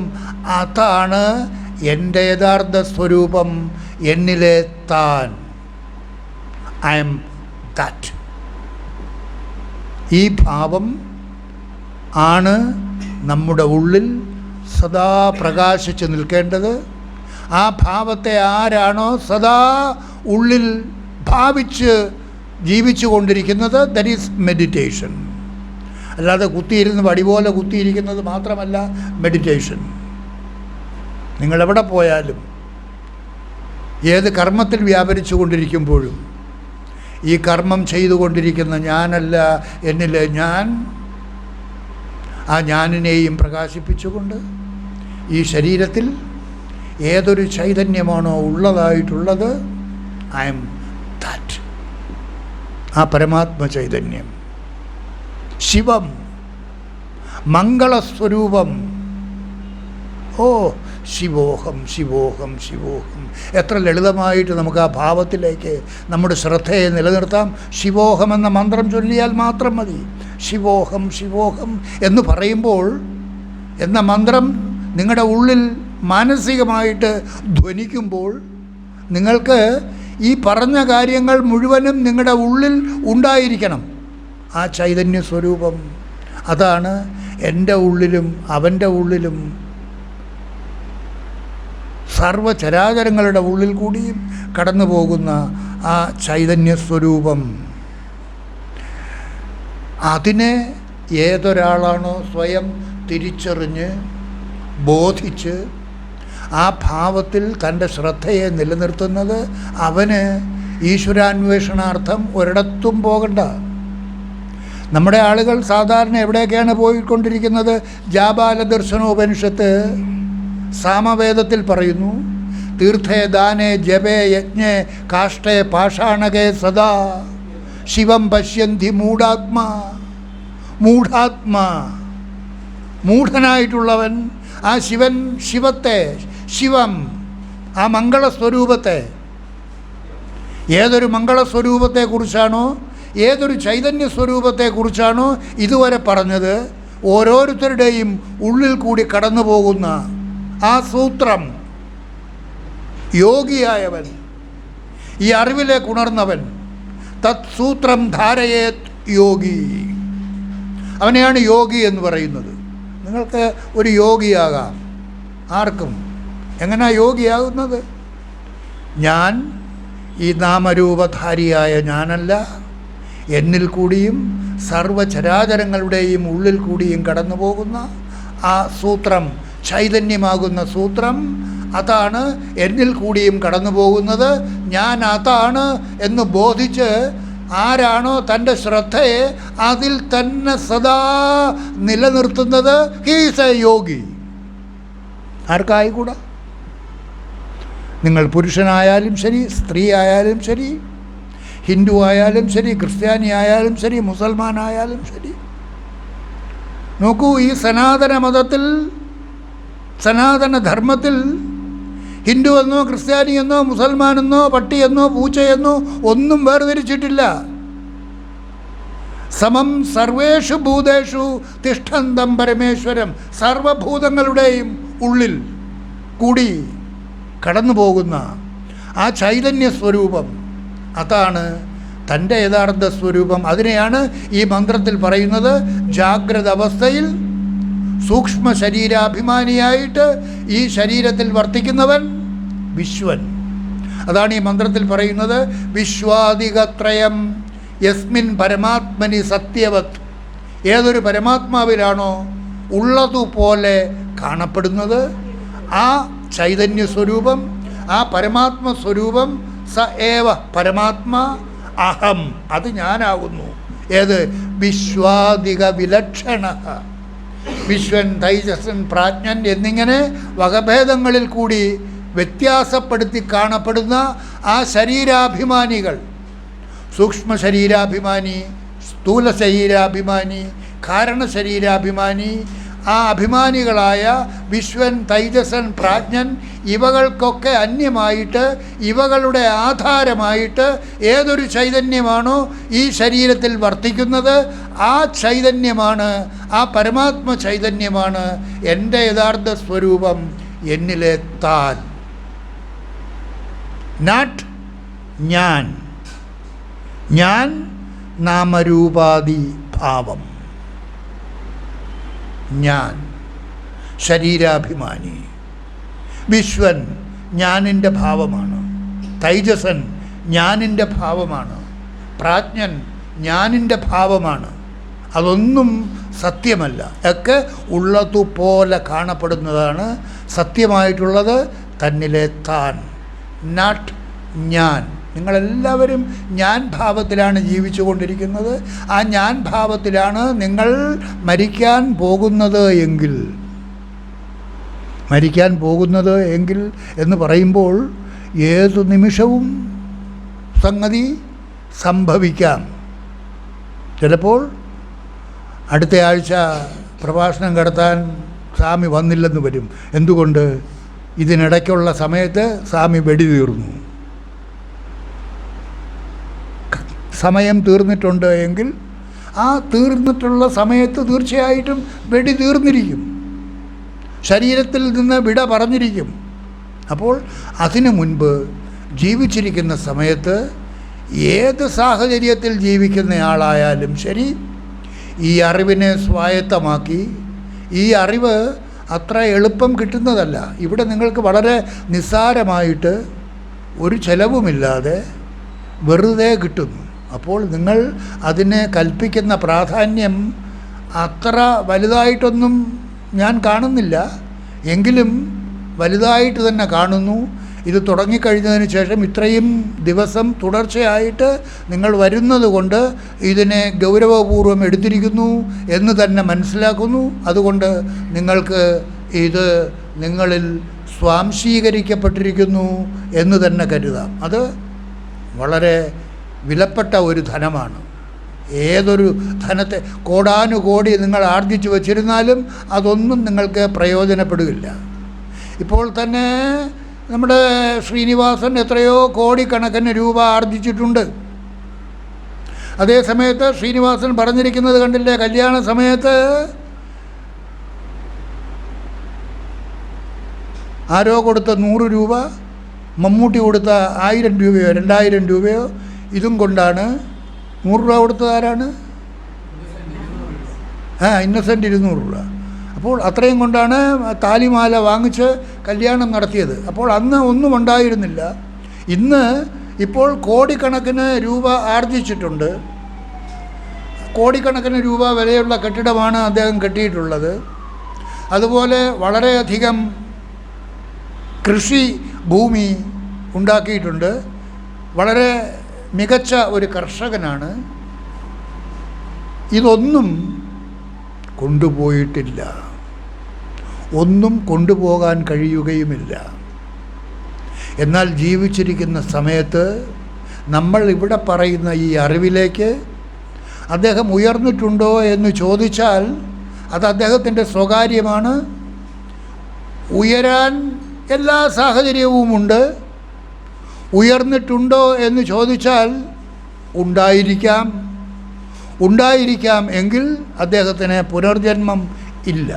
അതാണ് എൻ്റെ യഥാർത്ഥ സ്വരൂപം, എന്നിലെ താൻ. I M that. ഈ ഭാവം ആണ് നമ്മുടെ ഉള്ളിൽ സദാ പ്രകാശിച്ച് നിൽക്കേണ്ടത്. ആ ഭാവത്തെ ആരാണോ സദാ ഉള്ളിൽ ഭാവിച്ച് ജീവിച്ചു കൊണ്ടിരിക്കുന്നത്, ദറ്റ് ഈസ് മെഡിറ്റേഷൻ. അല്ലാതെ കുത്തിയിരുന്ന് വടി പോലെ കുത്തിയിരിക്കുന്നത് മാത്രമല്ല മെഡിറ്റേഷൻ. നിങ്ങളെവിടെ പോയാലും ഏത് കർമ്മത്തിൽ വ്യാപരിച്ചു കൊണ്ടിരിക്കുമ്പോഴും ഈ കർമ്മം ചെയ്തുകൊണ്ടിരിക്കുന്ന ഞാനല്ല എന്നിലെ ഞാൻ, ആ ഞാനിനെയും പ്രകാശിപ്പിച്ചുകൊണ്ട് ഈ ശരീരത്തിൽ ഏതൊരു ചൈതന്യമാണോ ഉള്ളതായിട്ടുള്ളത്, ഐ എം ദാറ്റ്. ആ പരമാത്മ ചൈതന്യം, ശിവം, മംഗളസ്വരൂപം. ഓ ശിവോഹം ശിവോഹം ശിവോഹം. എത്ര ലളിതമായിട്ട് നമുക്ക് ആ ഭാവത്തിലേക്ക് നമ്മുടെ ശ്രദ്ധയെ നിലനിർത്താം. ശിവോഹം എന്ന മന്ത്രം ചൊല്ലിയാൽ മാത്രം മതി. ശിവോഹം ശിവോഹം എന്ന് പറയുമ്പോൾ, എന്ന മന്ത്രം നിങ്ങളുടെ ഉള്ളിൽ മാനസികമായിട്ട് ധ്വനിക്കുമ്പോൾ നിങ്ങൾക്ക് ഈ പറഞ്ഞ കാര്യങ്ങൾ മുഴുവനും നിങ്ങളുടെ ഉള്ളിൽ ഉണ്ടായിരിക്കണം. ആ ചൈതന്യ സ്വരൂപം, അതാണ് എൻ്റെ ഉള്ളിലും അവൻ്റെ ഉള്ളിലും സർവചരാചരങ്ങളുടെ ഉള്ളിൽ കൂടിയും കടന്നു പോകുന്ന ആ ചൈതന്യ സ്വരൂപം. അതിനെ ഏതൊരാളാണോ സ്വയം തിരിച്ചറിഞ്ഞ് ബോധിച്ച് ആ ഭാവത്തിൽ തൻ്റെ ശ്രദ്ധയെ നിലനിർത്തുന്നത്, അവന് ഈശ്വരാന്വേഷണാർത്ഥം ഒരിടത്തും പോകണ്ട. നമ്മുടെ ആളുകൾ സാധാരണ എവിടെയൊക്കെയാണ് പോയിക്കൊണ്ടിരിക്കുന്നത്? ജാബാല ദർശനോപനിഷത്ത് സാമവേദത്തിൽ പറയുന്നു, തീർത്ഥേ ദാനേ ജപേ യജ്ഞേ കാഷ്ടേ പാഷാണകേ സദാ ശിവം പശ്യന്തി മൂഢാത്മാ. മൂഢാത്മാ, മൂഢനായിട്ടുള്ളവൻ ആ ശിവത്തെ, ശിവം, ആ മംഗളസ്വരൂപത്തെ, ഏതൊരു മംഗളസ്വരൂപത്തെക്കുറിച്ചാണോ, ഏതൊരു ചൈതന്യ സ്വരൂപത്തെക്കുറിച്ചാണോ ഇതുവരെ പറഞ്ഞത്, ഓരോരുത്തരുടെയും ഉള്ളിൽ കൂടി കടന്നു പോകുന്ന ആ സൂത്രം, യോഗിയായവൻ, ഈ അറിവിലേക്ക് ഉണർന്നവൻ, തത് സൂത്രം ധാരയേത് യോഗി, അവനെയാണ് യോഗി എന്ന് പറയുന്നത്. നിങ്ങൾക്ക് ഒരു യോഗിയാകാം, ആർക്കും. എങ്ങനെയാണ് യോഗിയാകുന്നത്? ഞാൻ ഈ നാമരൂപധാരിയായ ഞാനല്ല, എന്നിൽ കൂടിയും സർവചരാചരങ്ങളുടെയും ഉള്ളിൽ കൂടിയും കടന്നു പോകുന്ന ആ സൂത്രം, ചൈതന്യമാകുന്ന സൂത്രം, അതാണ് എന്നിൽ കൂടിയും കടന്നു പോകുന്നത്. ഞാൻ അതാണ് എന്ന് ബോധിച്ച് ആരാണോ തൻ്റെ ശ്രദ്ധയെ അതിൽ തന്നെ സദാ നിലനിർത്തുന്നത്, ഹീസ് എ യോഗി. ആർക്കായിക്കൂടാ? നിങ്ങൾ പുരുഷനായാലും ശരി, സ്ത്രീ ആയാലും ശരി, ഹിന്ദു ആയാലും ശരി, ക്രിസ്ത്യാനി ആയാലും ശരി, മുസൽമാനായാലും ശരി. നോക്കൂ, ഈ സനാതന മതത്തിൽ, സനാതന ധർമ്മത്തിൽ ഹിന്ദു എന്നോ ക്രിസ്ത്യാനി എന്നോ മുസൽമാനെന്നോ പട്ടിയെന്നോ പൂച്ചയെന്നോ ഒന്നും വേർതിരിച്ചിട്ടില്ല. സമം സർവേഷു ഭൂതേഷു തിഷ്ഠന്തം പരമേശ്വരം. സർവഭൂതങ്ങളുടെയും ഉള്ളിൽ കൂടി കടന്നു പോകുന്ന ആ ചൈതന്യ സ്വരൂപം, അതാണ് തൻ്റെ യഥാർത്ഥ സ്വരൂപം. അതിനെയാണ് ഈ മന്ത്രത്തിൽ പറയുന്നത്, ജാഗ്രത അവസ്ഥയിൽ സൂക്ഷ്മ ശരീരാഭിമാനിയായിട്ട് ഈ ശരീരത്തിൽ വർത്തിക്കുന്നവൻ വിശ്വൻ. അതാണ് ഈ മന്ത്രത്തിൽ പറയുന്നത്, വിശ്വാദികത്രയം യസ്മിൻ പരമാത്മനി സത്യവത്. ഏതൊരു പരമാത്മാവിലാണോ ഉള്ളതുപോലെ കാണപ്പെടുന്നത്, ആ ചൈതന്യ സ്വരൂപം, ആ പരമാത്മ സ്വരൂപം, സ ഏവ പരമാത്മാ അഹം, അത് ഞാനാകുന്നു. ഏത്? വിശ്വാദിക വിലക്ഷണ. വിശ്വൻ, തൈജസൻ, പ്രാജ്ഞൻ എന്നിങ്ങനെ വകഭേദങ്ങളിൽ കൂടി വ്യത്യാസപ്പെടുത്തി കാണപ്പെടുന്ന ആ ശരീരാഭിമാനികൾ, സൂക്ഷ്മ ശരീരാഭിമാനി, സ്ഥൂല ശരീരാഭിമാനി, കാരണ ശരീരാഭിമാനി, ആ അഭിമാനികളായ വിശ്വൻ, തൈജസൻ, പ്രാജ്ഞൻ, ഇവകൾക്കൊക്കെ അന്യമായിട്ട്, ഇവകളുടെ ആധാരമായിട്ട് ഏതൊരു ചൈതന്യമാണോ ഈ ശരീരത്തിൽ വർത്തിക്കുന്നത്, ആ ചൈതന്യമാണ്, ആ പരമാത്മ ചൈതന്യമാണ് എൻ്റെ യഥാർത്ഥ സ്വരൂപം, എന്നിലെ താൻ. നാട്ട് ഞാൻ. ഞാൻ നാമരൂപാദി ഭാവം. ഞാൻ ശരീരാഭിമാനി. വിശ്വൻ ഞാനിൻ്റെ ഭാവമാണ്. തൈജസൻ ഞാനിൻ്റെ ഭാവമാണ്. പ്രാജ്ഞൻ ഞാനിൻ്റെ ഭാവമാണ്. അതൊന്നും സത്യമല്ല. ഒക്കെ ഉള്ളതുപോലെ കാണപ്പെടുന്നതാണ്. സത്യമായിട്ടുള്ളത് തന്നിലെ താൻ, നാട്ട് ഞാൻ. നിങ്ങളെല്ലാവരും ഞാൻ ഭാവത്തിലാണ് ജീവിച്ചു കൊണ്ടിരിക്കുന്നത്. ആ ഞാൻ ഭാവത്തിലാണ് നിങ്ങൾ മരിക്കാൻ പോകുന്നത് എങ്കിൽ, മരിക്കാൻ പോകുന്നത് എങ്കിൽ എന്ന് പറയുമ്പോൾ ഏതു നിമിഷവും സംഗതി സംഭവിക്കാം. ചിലപ്പോൾ അടുത്ത ആഴ്ച പ്രഭാഷണം നടത്താൻ സ്വാമി വന്നില്ലെന്ന് വരും. എന്തുകൊണ്ട്? ഇതിനിടയ്ക്കുള്ള സമയത്ത് സ്വാമി വെടി തീർന്നു. സമയം തീർന്നിട്ടുണ്ട് എങ്കിൽ ആ തീർന്നിട്ടുള്ള സമയത്ത് തീർച്ചയായിട്ടും വെടി തീർന്നിരിക്കും, ശരീരത്തിൽ നിന്ന് വിട പറഞ്ഞിരിക്കും. അപ്പോൾ അതിനു മുൻപ് ജീവിച്ചിരിക്കുന്ന സമയത്ത് ഏത് സാഹചര്യത്തിൽ ജീവിക്കുന്നയാളായാലും ശരി, ഈ അറിവിനെ സ്വായത്തമാക്കി, ഈ അറിവ് അത്ര എളുപ്പം കിട്ടുന്നതല്ല. ഇവിടെ നിങ്ങൾക്ക് വളരെ നിസ്സാരമായിട്ട് ഒരു ചെലവുമില്ലാതെ വെറുതെ കിട്ടുന്നു. അപ്പോൾ നിങ്ങൾ അതിനെ കൽപ്പിക്കുന്ന പ്രാധാന്യം അത്ര വലുതായിട്ടൊന്നും ഞാൻ കാണുന്നില്ല. എങ്കിലും വലുതായിട്ട് തന്നെ കാണുന്നു. ഇത് തുടങ്ങിക്കഴിഞ്ഞതിന് ശേഷം ഇത്രയും ദിവസം തുടർച്ചയായിട്ട് നിങ്ങൾ വരുന്നത് കൊണ്ട് ഇതിനെ ഗൗരവപൂർവ്വം എടുത്തിരിക്കുന്നു എന്ന് തന്നെ മനസ്സിലാക്കുന്നു. അതുകൊണ്ട് നിങ്ങൾക്ക് ഇത് നിങ്ങളിൽ സ്വാംശീകരിക്കപ്പെട്ടിരിക്കുന്നു എന്ന് തന്നെ കരുതാം. അത് വളരെ വിലപ്പെട്ട ഒരു ധനമാണ്. ഏതൊരു ധനത്തെ കോടാനുകോടി നിങ്ങൾ ആർജിച്ചു വച്ചിരുന്നാലും അതൊന്നും നിങ്ങൾക്ക് പ്രയോജനപ്പെടുകയില്ല. ഇപ്പോൾ തന്നെ നമ്മുടെ ശ്രീനിവാസൻ എത്രയോ കോടിക്കണക്കിന് രൂപ ആർജിച്ചിട്ടുണ്ട്. അതേ സമയത്ത് ശ്രീനിവാസൻ പറഞ്ഞിരിക്കുന്നത് കണ്ടില്ലേ, കല്യാണ സമയത്ത് ആരോ കൊടുത്ത 100 രൂപ, മമ്മൂട്ടി കൊടുത്ത 1000 രൂപയോ 2000 രൂപയോ, ഇതും കൊണ്ടാണ് 100 രൂപ കൊടുത്തത് ആരാണ്? ഇന്നസെൻ്റ് 200 രൂപ. അപ്പോൾ അത്രയും കൊണ്ടാണ് താലിമാല വാങ്ങിച്ച് കല്യാണം നടത്തിയത്. അപ്പോൾ അന്ന് ഒന്നും ഉണ്ടായിരുന്നില്ല. ഇപ്പോൾ കോടിക്കണക്കിന് രൂപ ആർജിച്ചിട്ടുണ്ട്. കോടിക്കണക്കിന് രൂപ വിലയുള്ള കെട്ടിടമാണ് അദ്ദേഹം കെട്ടിയിട്ടുള്ളത്. അതുപോലെ വളരെയധികം കൃഷി ഭൂമി ഉണ്ടാക്കിയിട്ടുണ്ട്. വളരെ മികച്ച ഒരു കർഷകനാണ്. ഇതൊന്നും കൊണ്ടുപോയിട്ടില്ല, ഒന്നും കൊണ്ടുപോകാൻ കഴിയുകയുമില്ല. എന്നാൽ ജീവിച്ചിരിക്കുന്ന സമയത്ത് നമ്മൾ ഇവിടെ പറയുന്ന ഈ അറിവിലേക്ക് അദ്ദേഹം ഉയർന്നിട്ടുണ്ടോ എന്ന് ചോദിച്ചാൽ അത് അദ്ദേഹത്തിൻ്റെ സ്വകാര്യമാണ്. ഉയരാൻ എല്ലാ സാഹചര്യവുമുണ്ട്. ഉയർന്നിട്ടുണ്ടോ എന്ന് ചോദിച്ചാൽ ഉണ്ടായിരിക്കാം എങ്കിൽ അദ്ദേഹത്തിന് പുനർജന്മം ഇല്ല.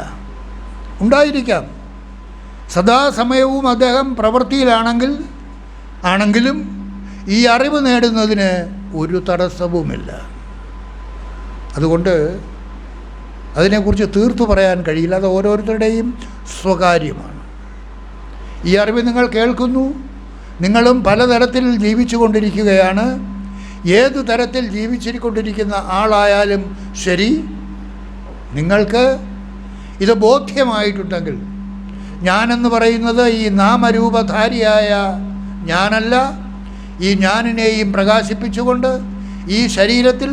ഉണ്ടായിരിക്കാം. സദാസമയവും അദ്ദേഹം പ്രവൃത്തിയിലാണെങ്കിലും ഈ അറിവ് നേടുന്നതിന് ഒരു തടസ്സവുമില്ല. അതുകൊണ്ട് അതിനെക്കുറിച്ച് തീർത്തു പറയാൻ കഴിയില്ല. അത് ഓരോരുത്തരുടെയും സ്വകാര്യമാണ്. ഈ അറിവ് നിങ്ങൾ കേൾക്കുന്നു. നിങ്ങളും പലതരത്തിൽ ജീവിച്ചു കൊണ്ടിരിക്കുകയാണ്. ഏതു തരത്തിൽ ജീവിച്ചിരിക്കൊണ്ടിരിക്കുന്ന ആളായാലും ശരി, നിങ്ങൾക്ക് ഇത് ബോധ്യമായിട്ടുണ്ടെങ്കിൽ, ഞാനെന്ന് പറയുന്നത് ഈ നാമരൂപധാരിയായ ഞാനല്ല, ഈ ഞാനിനെയും പ്രകാശിപ്പിച്ചുകൊണ്ട് ഈ ശരീരത്തിൽ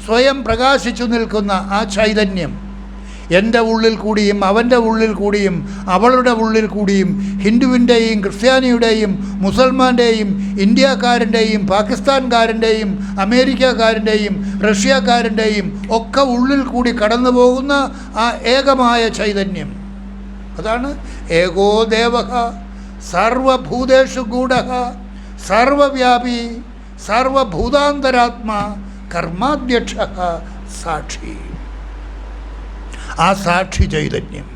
സ്വയം പ്രകാശിച്ചു നിൽക്കുന്ന ആ ചൈതന്യം എൻ്റെ ഉള്ളിൽ കൂടിയും അവൻ്റെ ഉള്ളിൽ കൂടിയും അവളുടെ ഉള്ളിൽ കൂടിയും ഹിന്ദുവിൻ്റെയും ക്രിസ്ത്യാനിയുടെയും മുസൽമാൻ്റെയും ഇന്ത്യക്കാരൻ്റെയും പാകിസ്ഥാൻകാരൻ്റെയും അമേരിക്കക്കാരൻ്റെയും റഷ്യക്കാരൻ്റെയും ഒക്കെ ഉള്ളിൽ കൂടി കടന്നു പോകുന്ന ആ ഏകമായ ചൈതന്യം, അതാണ് ഏകോ ദേവഃ സർവഭൂതേഷു ഗൂഢഃ സർവവ്യാപി സർവഭൂതാന്തരാത്മാ കർമാധ്യക്ഷഃ സാക്ഷി. ആ സാക്ഷി ചൈതന്യം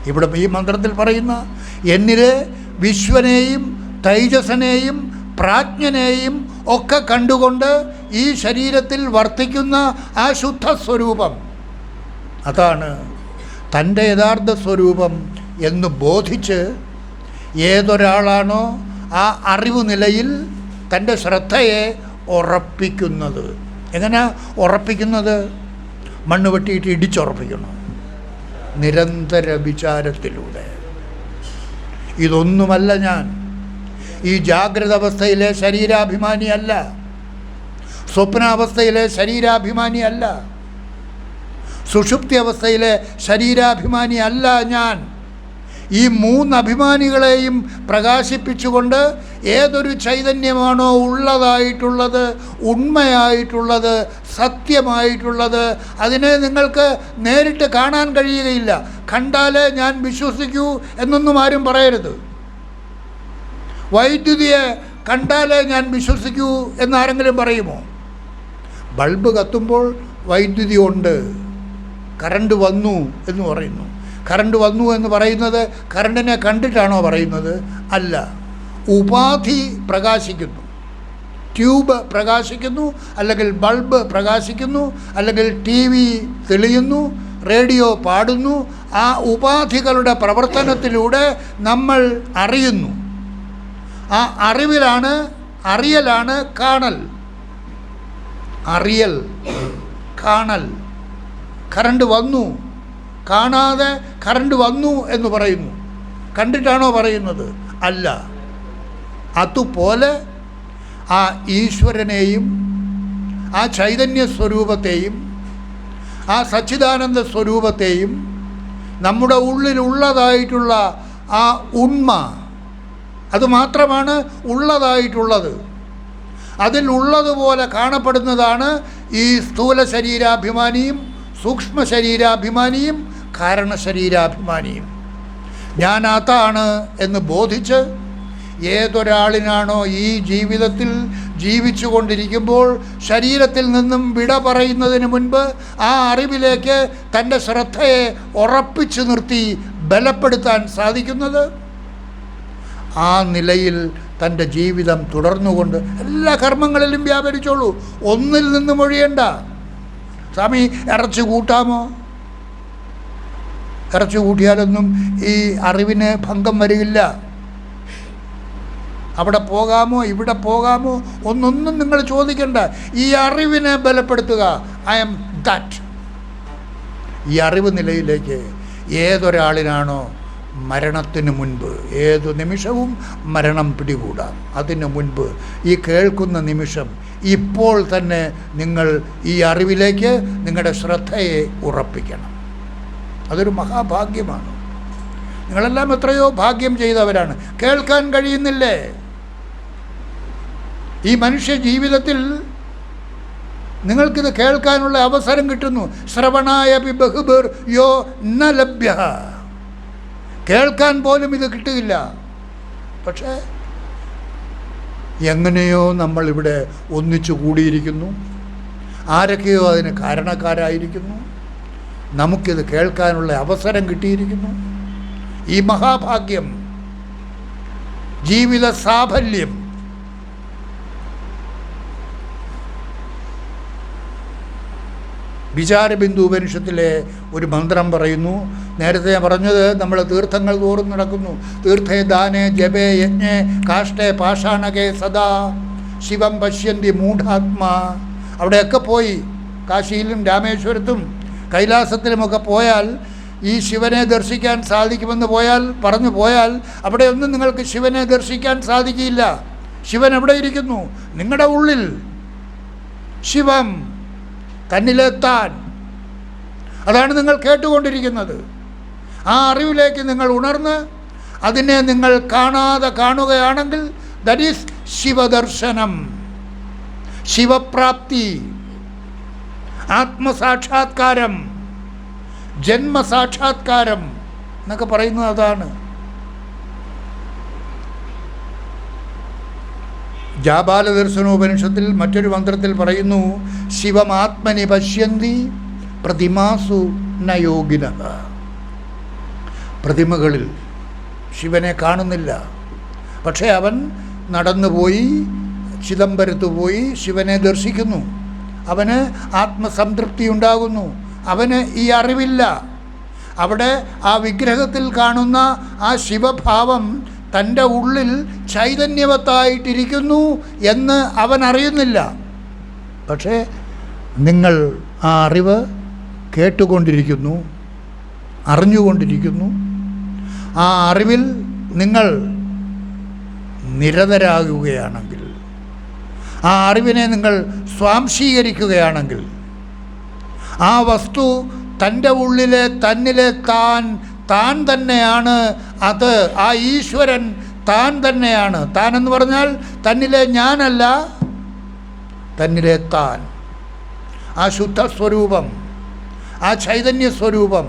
ഇവിടെ ഈ മന്ത്രത്തിൽ പറയുന്ന എന്നിലെ വിശ്വനെയും തൈജസനെയും പ്രാജ്ഞനെയും ഒക്കെ കണ്ടുകൊണ്ട് ഈ ശരീരത്തിൽ വർത്തിക്കുന്ന ആ ശുദ്ധ സ്വരൂപം, അതാണ് തൻ്റെ യഥാർത്ഥ സ്വരൂപം എന്ന് ബോധിച്ച് ഏതൊരാളാണോ ആ അറിവ് നിലയിൽ തൻ്റെ ശ്രദ്ധയെ ഉറപ്പിക്കുന്നത്. എങ്ങനെ ഉറപ്പിക്കുന്നത്? മണ്ണ് വെട്ടിയിട്ട് ഇടിച്ചുറപ്പിക്കണം, നിരന്തര വിചാരത്തിലൂടെ. ഇതൊന്നുമല്ല ഞാൻ. ഈ ജാഗ്രത അവസ്ഥയിലെ ശരീരാഭിമാനിയല്ല, സ്വപ്നാവസ്ഥയിലെ ശരീരാഭിമാനിയല്ല, സുഷുപ്തി അവസ്ഥയിലെ ശരീരാഭിമാനിയല്ല ഞാൻ. ഈ മൂന്ന് അഭിമാനികളെയും പ്രകാശിപ്പിച്ചുകൊണ്ട് ഏതൊരു ചൈതന്യമാണോ ഉള്ളതായിട്ടുള്ളത്, ഉണ്മയായിട്ടുള്ളത്, സത്യമായിട്ടുള്ളത്, അതിനെ നിങ്ങൾക്ക് നേരിട്ട് കാണാൻ കഴിയുകയില്ല. കണ്ടാലേ ഞാൻ വിശ്വസിക്കൂ എന്നൊന്നും ആരും പറയരുത്. വൈദ്യുതിയെ കണ്ടാലേ ഞാൻ വിശ്വസിക്കൂ എന്നാരെങ്കിലും പറയുമോ? ബൾബ് കത്തുമ്പോൾ വൈദ്യുതി ഉണ്ട്, കറണ്ട് വന്നു എന്ന് പറയുന്നു. കറണ്ട് വന്നു എന്ന് പറയുന്നത് കറണ്ടിനെ കണ്ടിട്ടാണോ പറയുന്നത്? അല്ല. ഉപാധി പ്രകാശിക്കുന്നു, ട്യൂബ് പ്രകാശിക്കുന്നു, അല്ലെങ്കിൽ ബൾബ് പ്രകാശിക്കുന്നു, അല്ലെങ്കിൽ TV തെളിയുന്നു, റേഡിയോ പാടുന്നു. ആ ഉപാധികളുടെ പ്രവർത്തനത്തിലൂടെ നമ്മൾ അറിയുന്നു. ആ അറിയലാണ് കാണൽ. അറിയൽ, കാണൽ. കറണ്ട് വന്നു, കാണാതെ കറണ്ട് വന്നു എന്ന് പറയുന്നു. കണ്ടിട്ടാണോ പറയുന്നത്? അല്ല. അതുപോലെ ആ ഈശ്വരനെയും ആ ചൈതന്യ സ്വരൂപത്തെയും ആ സച്ചിദാനന്ദ സ്വരൂപത്തെയും നമ്മുടെ ഉള്ളിലുള്ളതായിട്ടുള്ള ആ ഉണ്മ, അതുമാത്രമാണ് ഉള്ളതായിട്ടുള്ളത്. അതിലുള്ളതുപോലെ കാണപ്പെടുന്നതാണ് ഈ സ്ഥൂല ശരീരാഭിമാനിയും സൂക്ഷ്മ ശരീരാഭിമാനിയും കാരണശരീരാഭിമാനിയും. ഞാൻ അതാണ് എന്ന് ബോധിച്ച് ഏതൊരാളിനാണോ ഈ ജീവിതത്തിൽ ജീവിച്ചു കൊണ്ടിരിക്കുമ്പോൾ ശരീരത്തിൽ നിന്നും വിട പറയുന്നതിന് മുൻപ് ആ അറിവിലേക്ക് തൻ്റെ ശ്രദ്ധയെ ഉറപ്പിച്ചു നിർത്തി ബലപ്പെടുത്താൻ സാധിക്കുന്നത്, ആ നിലയിൽ തൻ്റെ ജീവിതം തുടർന്നുകൊണ്ട് എല്ലാ കർമ്മങ്ങളിലും വ്യാപരിച്ചോളൂ. ഒന്നിൽ നിന്നും ഒഴിയണ്ട. സ്വാമി ഇറച്ചി കൂട്ടാമോ? ഇറച്ചി കൂട്ടിയാലൊന്നും ഈ അറിവിന് ഭംഗം വരികയില്ല. അവിടെ പോകാമോ ഇവിടെ പോകാമോ ഒന്നൊന്നും നിങ്ങൾ ചോദിക്കണ്ട. ഈ അറിവിനെ ബലപ്പെടുത്തുക. I am that. ഈ അറിവ് നിലയിലേക്ക് ഏതൊരാളിനാണോ മരണത്തിന് മുൻപ്, ഏതു നിമിഷവും മരണം പിടികൂടാം, അതിന് മുൻപ് ഈ കേൾക്കുന്ന നിമിഷം ഇപ്പോൾ തന്നെ നിങ്ങൾ ഈ അറിവിലേക്ക് നിങ്ങളുടെ ശ്രദ്ധയെ ഉറപ്പിക്കണം. അതൊരു മഹാഭാഗ്യമാണ്. നിങ്ങളെല്ലാം എത്രയോ ഭാഗ്യം ചെയ്തവരാണ്. കേൾക്കാൻ കഴിയുന്നില്ലേ? ഈ മനുഷ്യ ജീവിതത്തിൽ നിങ്ങൾക്കിത് കേൾക്കാനുള്ള അവസരം കിട്ടുന്നു. ശ്രവണായ ബഹുബിർ യോ ന ലഭ്യ. കേൾക്കാൻ പോലും ഇത് കിട്ടുകയില്ല. പക്ഷേ എങ്ങനെയോ നമ്മളിവിടെ ഒന്നിച്ചു കൂടിയിരിക്കുന്നു. ആരൊക്കെയോ അതിന് കാരണക്കാരായിരിക്കുന്നു. നമുക്കിത് കേൾക്കാനുള്ള അവസരം കിട്ടിയിരിക്കുന്നു. ഈ മഹാഭാഗ്യം, ജീവിത സാഫല്യം, വിചാരബിന്ദു ഉപനിഷത്തിലെ ഒരു മന്ത്രം പറയുന്നു. നേരത്തെ ഞാൻ പറഞ്ഞത്, നമ്മൾ തീർത്ഥങ്ങൾ തോറും നടക്കുന്നു. തീർത്ഥേ ദാനേ ജപേ യജ്ഞേ കാഷ്ടേ പാഷാണകേ സദാ ശിവം പശ്യന്തി മൂഢാത്മാ. അവിടെയൊക്കെ പോയി, കാശിയിലും രാമേശ്വരത്തും കൈലാസത്തിലുമൊക്കെ പോയാൽ ഈ ശിവനെ ദർശിക്കാൻ സാധിക്കുമെന്ന് പറഞ്ഞു പോയാൽ അവിടെയൊന്നും നിങ്ങൾക്ക് ശിവനെ ദർശിക്കാൻ സാധിക്കില്ല. ശിവൻ എവിടെ ഇരിക്കുന്നു? നിങ്ങളുടെ ഉള്ളിൽ. ശിവം തന്നിലെത്താൻ. അതാണ് നിങ്ങൾ കേട്ടുകൊണ്ടിരിക്കുന്നത്. ആ അറിവിലേക്ക് നിങ്ങൾ ഉണർന്ന് അതിനെ നിങ്ങൾ കാണാതെ കാണുകയാണെങ്കിൽ ദാറ്റ് ഈസ് ശിവദർശനം, ശിവപ്രാപ്തി, ആത്മസാക്ഷാത്കാരം, ജന്മസാക്ഷാത്കാരം എന്നൊക്കെ പറയുന്നത് അതാണ്. ജാബാലദർശനോപനിഷത്തിൽ മറ്റൊരു മന്ത്രത്തിൽ പറയുന്നു, ശിവമാത്മനി പശ്യന്തി പ്രതിമാസു നയോഗിന. പ്രതിമകളിൽ ശിവനെ കാണുന്നില്ല. പക്ഷേ അവൻ നടന്നുപോയി ചിദംബരത്ത് പോയി ശിവനെ ദർശിക്കുന്നു. അവന് ആത്മസംതൃപ്തി ഉണ്ടാകുന്നു. അവന് ഈ അറിവില്ല. അവിടെ ആ വിഗ്രഹത്തിൽ കാണുന്ന ആ ശിവഭാവം തൻ്റെ ഉള്ളിൽ ചൈതന്യവത്തായിട്ടിരിക്കുന്നു എന്ന് അവൻ അറിയുന്നില്ല. പക്ഷേ നിങ്ങൾ ആ അറിവ് കേട്ടുകൊണ്ടിരിക്കുന്നു, അറിഞ്ഞുകൊണ്ടിരിക്കുന്നു. ആ അറിവിൽ നിങ്ങൾ നിരതരാകുകയാണെങ്കിൽ, ആ അറിവിനെ നിങ്ങൾ സ്വാംശീകരിക്കുകയാണെങ്കിൽ, ആ വസ്തു തൻ്റെ ഉള്ളിലെ തന്നിലെ താൻ തന്നെയാണ്. അത് ആ ഈശ്വരൻ താൻ തന്നെയാണ്. താൻ എന്ന് പറഞ്ഞാൽ തന്നിലെ ഞാനല്ല, തന്നിലെ താൻ, ആ ശുദ്ധസ്വരൂപം, ആ ചൈതന്യ സ്വരൂപം.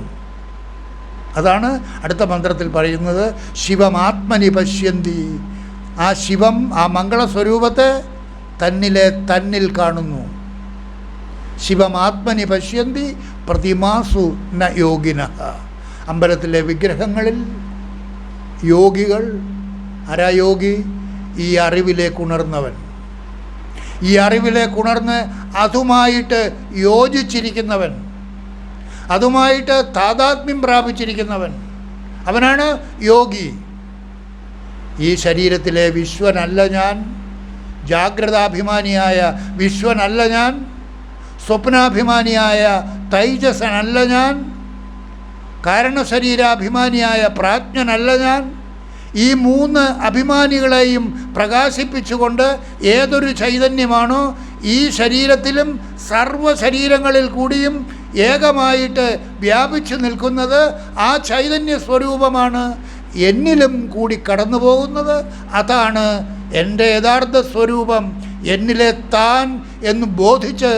അതാണ് അടുത്ത മന്ത്രത്തിൽ പറയുന്നത്, ശിവമാത്മനി പശ്യന്തി. ആ ശിവം, ആ മംഗളസ്വരൂപത്തെ തന്നിൽ കാണുന്നു. ശിവമാത്മനി പശ്യന്തി പ്രതിമാസു ന യോഗിന. അമ്പലത്തിലെ വിഗ്രഹങ്ങളിൽ യോഗികൾ. ആരാ യോഗി? ഈ അറിവിലേക്ക് ഉണർന്നവൻ, ഈ അറിവിലേക്ക് ഉണർന്ന് അതുമായിട്ട് യോജിച്ചിരിക്കുന്നവൻ, അതുമായിട്ട് താതാത്മ്യം പ്രാപിച്ചിരിക്കുന്നവൻ, അവനാണ് യോഗി. ഈ ശരീരത്തിലെ വിശ്വനല്ല ഞാൻ, ജാഗ്രതാഭിമാനിയായ വിശ്വനല്ല ഞാൻ, സ്വപ്നാഭിമാനിയായ തൈജസനല്ല ഞാൻ, കാരണശരീരാഭിമാനിയായ പ്രാജ്ഞനല്ല ഞാൻ. ഈ മൂന്ന് അഭിമാനികളെയും പ്രകാശിപ്പിച്ചുകൊണ്ട് ഏതൊരു ചൈതന്യമാണോ ഈ ശരീരത്തിലും സർവ്വശരീരങ്ങളിൽ കൂടിയും ഏകമായിട്ട് വ്യാപിച്ചു നിൽക്കുന്നത്, ആ ചൈതന്യ സ്വരൂപമാണ് എന്നിലും കൂടി കടന്നു പോകുന്നത്. അതാണ് എൻ്റെ യഥാർത്ഥ സ്വരൂപം, എന്നിലെ താൻ എന്ന് ബോധിച്ച്,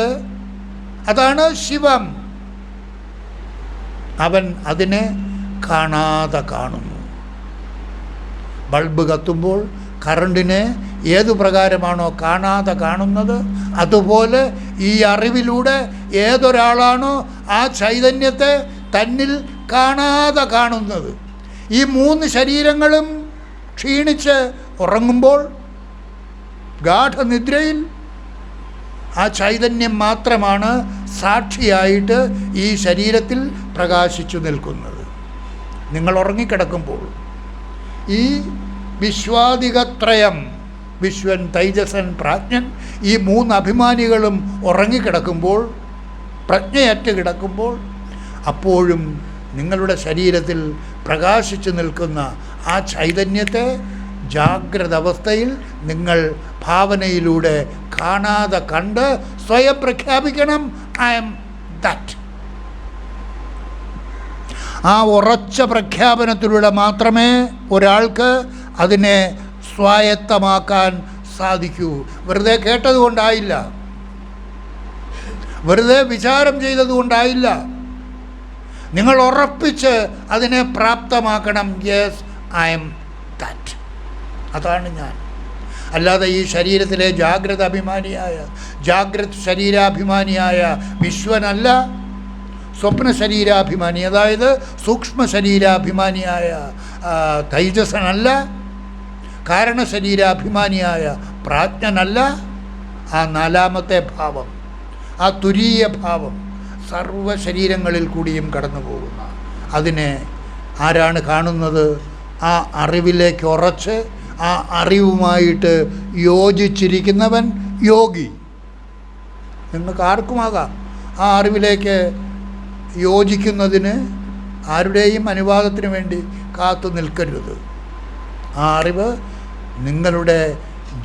അതാണ് ശിവം. അവൻ അതിനെ കാണാതെ കാണുന്നു. ബൾബ് കത്തുമ്പോൾ കറണ്ടിനെ ഏതു പ്രകാരമാണോ കാണാതെ കാണുന്നത്, അതുപോലെ ഈ അറിവിലൂടെ ഏതൊരാളാണോ ആ ചൈതന്യത്തെ തന്നിൽ കാണാതെ കാണുന്നത്. ഈ മൂന്ന് ശരീരങ്ങളും ക്ഷീണിച്ച് ഉറങ്ങുമ്പോൾ ഗാഠനിദ്രയിൽ ആ ചൈതന്യം മാത്രമാണ് സാക്ഷിയായിട്ട് ഈ ശരീരത്തിൽ പ്രകാശിച്ചു നിൽക്കുന്നത്. നിങ്ങൾ ഉറങ്ങിക്കിടക്കുമ്പോൾ ഈ വിശ്വാദികത്രയം വിശ്വൻ, തൈജസൻ, പ്രാജ്ഞൻ, ഈ 3 അഭിമാനികളും ഉറങ്ങിക്കിടക്കുമ്പോൾ, പ്രജ്ഞയറ്റ് കിടക്കുമ്പോൾ, അപ്പോഴും നിങ്ങളുടെ ശരീരത്തിൽ പ്രകാശിച്ചു നിൽക്കുന്ന ആ ചൈതന്യത്തെ ജാഗ്രത അവസ്ഥയിൽ നിങ്ങൾ ഭാവനയിലൂടെ കാണാതെ കണ്ട് സ്വയം പ്രഖ്യാപിക്കണം, ഐ എം ദാറ്റ്. ആ ഉറച്ച പ്രഖ്യാപനത്തിലൂടെ മാത്രമേ ഒരാൾക്ക് അതിനെ സ്വായത്തമാക്കാൻ സാധിക്കൂ. വെറുതെ കേട്ടതുകൊണ്ടായില്ല, വെറുതെ വിചാരം ചെയ്തതുകൊണ്ടായില്ല. നിങ്ങൾ ഉറപ്പിച്ച് അതിനെ പ്രാപ്തമാക്കണം. യെസ്, ഐ എം ദാറ്റ്, അതാണ് ഞാൻ. അല്ലാതെ ഈ ശരീരത്തിലെ ജാഗ്രത ശരീരാഭിമാനിയായ വിശ്വനല്ല, സ്വപ്ന ശരീരാഭിമാനി, അതായത് സൂക്ഷ്മ ശരീരാഭിമാനിയായ തൈജസനല്ല, കാരണശരീരാഭിമാനിയായ പ്രാജ്ഞനല്ല. ആ 4ാമത്തെ ഭാവം, ആ തുരീയ ഭാവം സർവ ശരീരങ്ങളിൽ കൂടിയും കടന്നു പോകുന്ന അതിനെ ആരാണ് കാണുന്നത്? ആ അറിവിലേക്ക് ഉറച്ച് ആ അറിവുമായിട്ട് യോജിച്ചിരിക്കുന്നവൻ യോഗി. നിങ്ങൾക്ക് ആർക്കുമാകാം ആ അറിവിലേക്ക് യോജിക്കുന്നതിന് ആരുടെയും അനുവാദത്തിന് വേണ്ടി കാത്തു നിൽക്കരുത്. ആ അറിവ് നിങ്ങളുടെ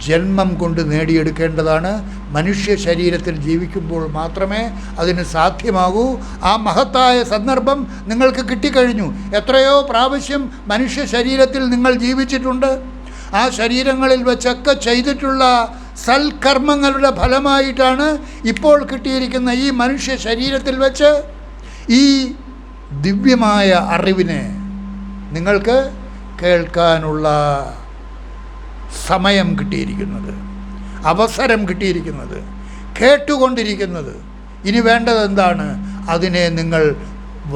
ജന്മം കൊണ്ട് നേടിയെടുക്കേണ്ടതാണ്. മനുഷ്യ ശരീരത്തിൽ ജീവിക്കുമ്പോൾ മാത്രമേ അതിന് സാധ്യമാകൂ. ആ മഹത്തായ സന്ദർഭം നിങ്ങൾക്ക് കിട്ടിക്കഴിഞ്ഞു. എത്രയോ പ്രാവശ്യം മനുഷ്യ ശരീരത്തിൽ നിങ്ങൾ ജീവിച്ചിട്ടുണ്ട്. ആ ശരീരങ്ങളിൽ വെച്ചൊക്കെ ചെയ്തിട്ടുള്ള സൽക്കർമ്മങ്ങളുടെ ഫലമായിട്ടാണ് ഇപ്പോൾ കിട്ടിയിരിക്കുന്ന ഈ മനുഷ്യ ശരീരത്തിൽ വെച്ച് ഈ ദിവ്യമായ അറിവിനെ നിങ്ങൾക്ക് കേൾക്കാനുള്ള സമയം കിട്ടിയിരിക്കുന്നത്, അവസരം കിട്ടിയിരിക്കുന്നത്, കേട്ടുകൊണ്ടിരിക്കുന്നത്. ഇനി വേണ്ടത് എന്താണ്? അതിനെ നിങ്ങൾ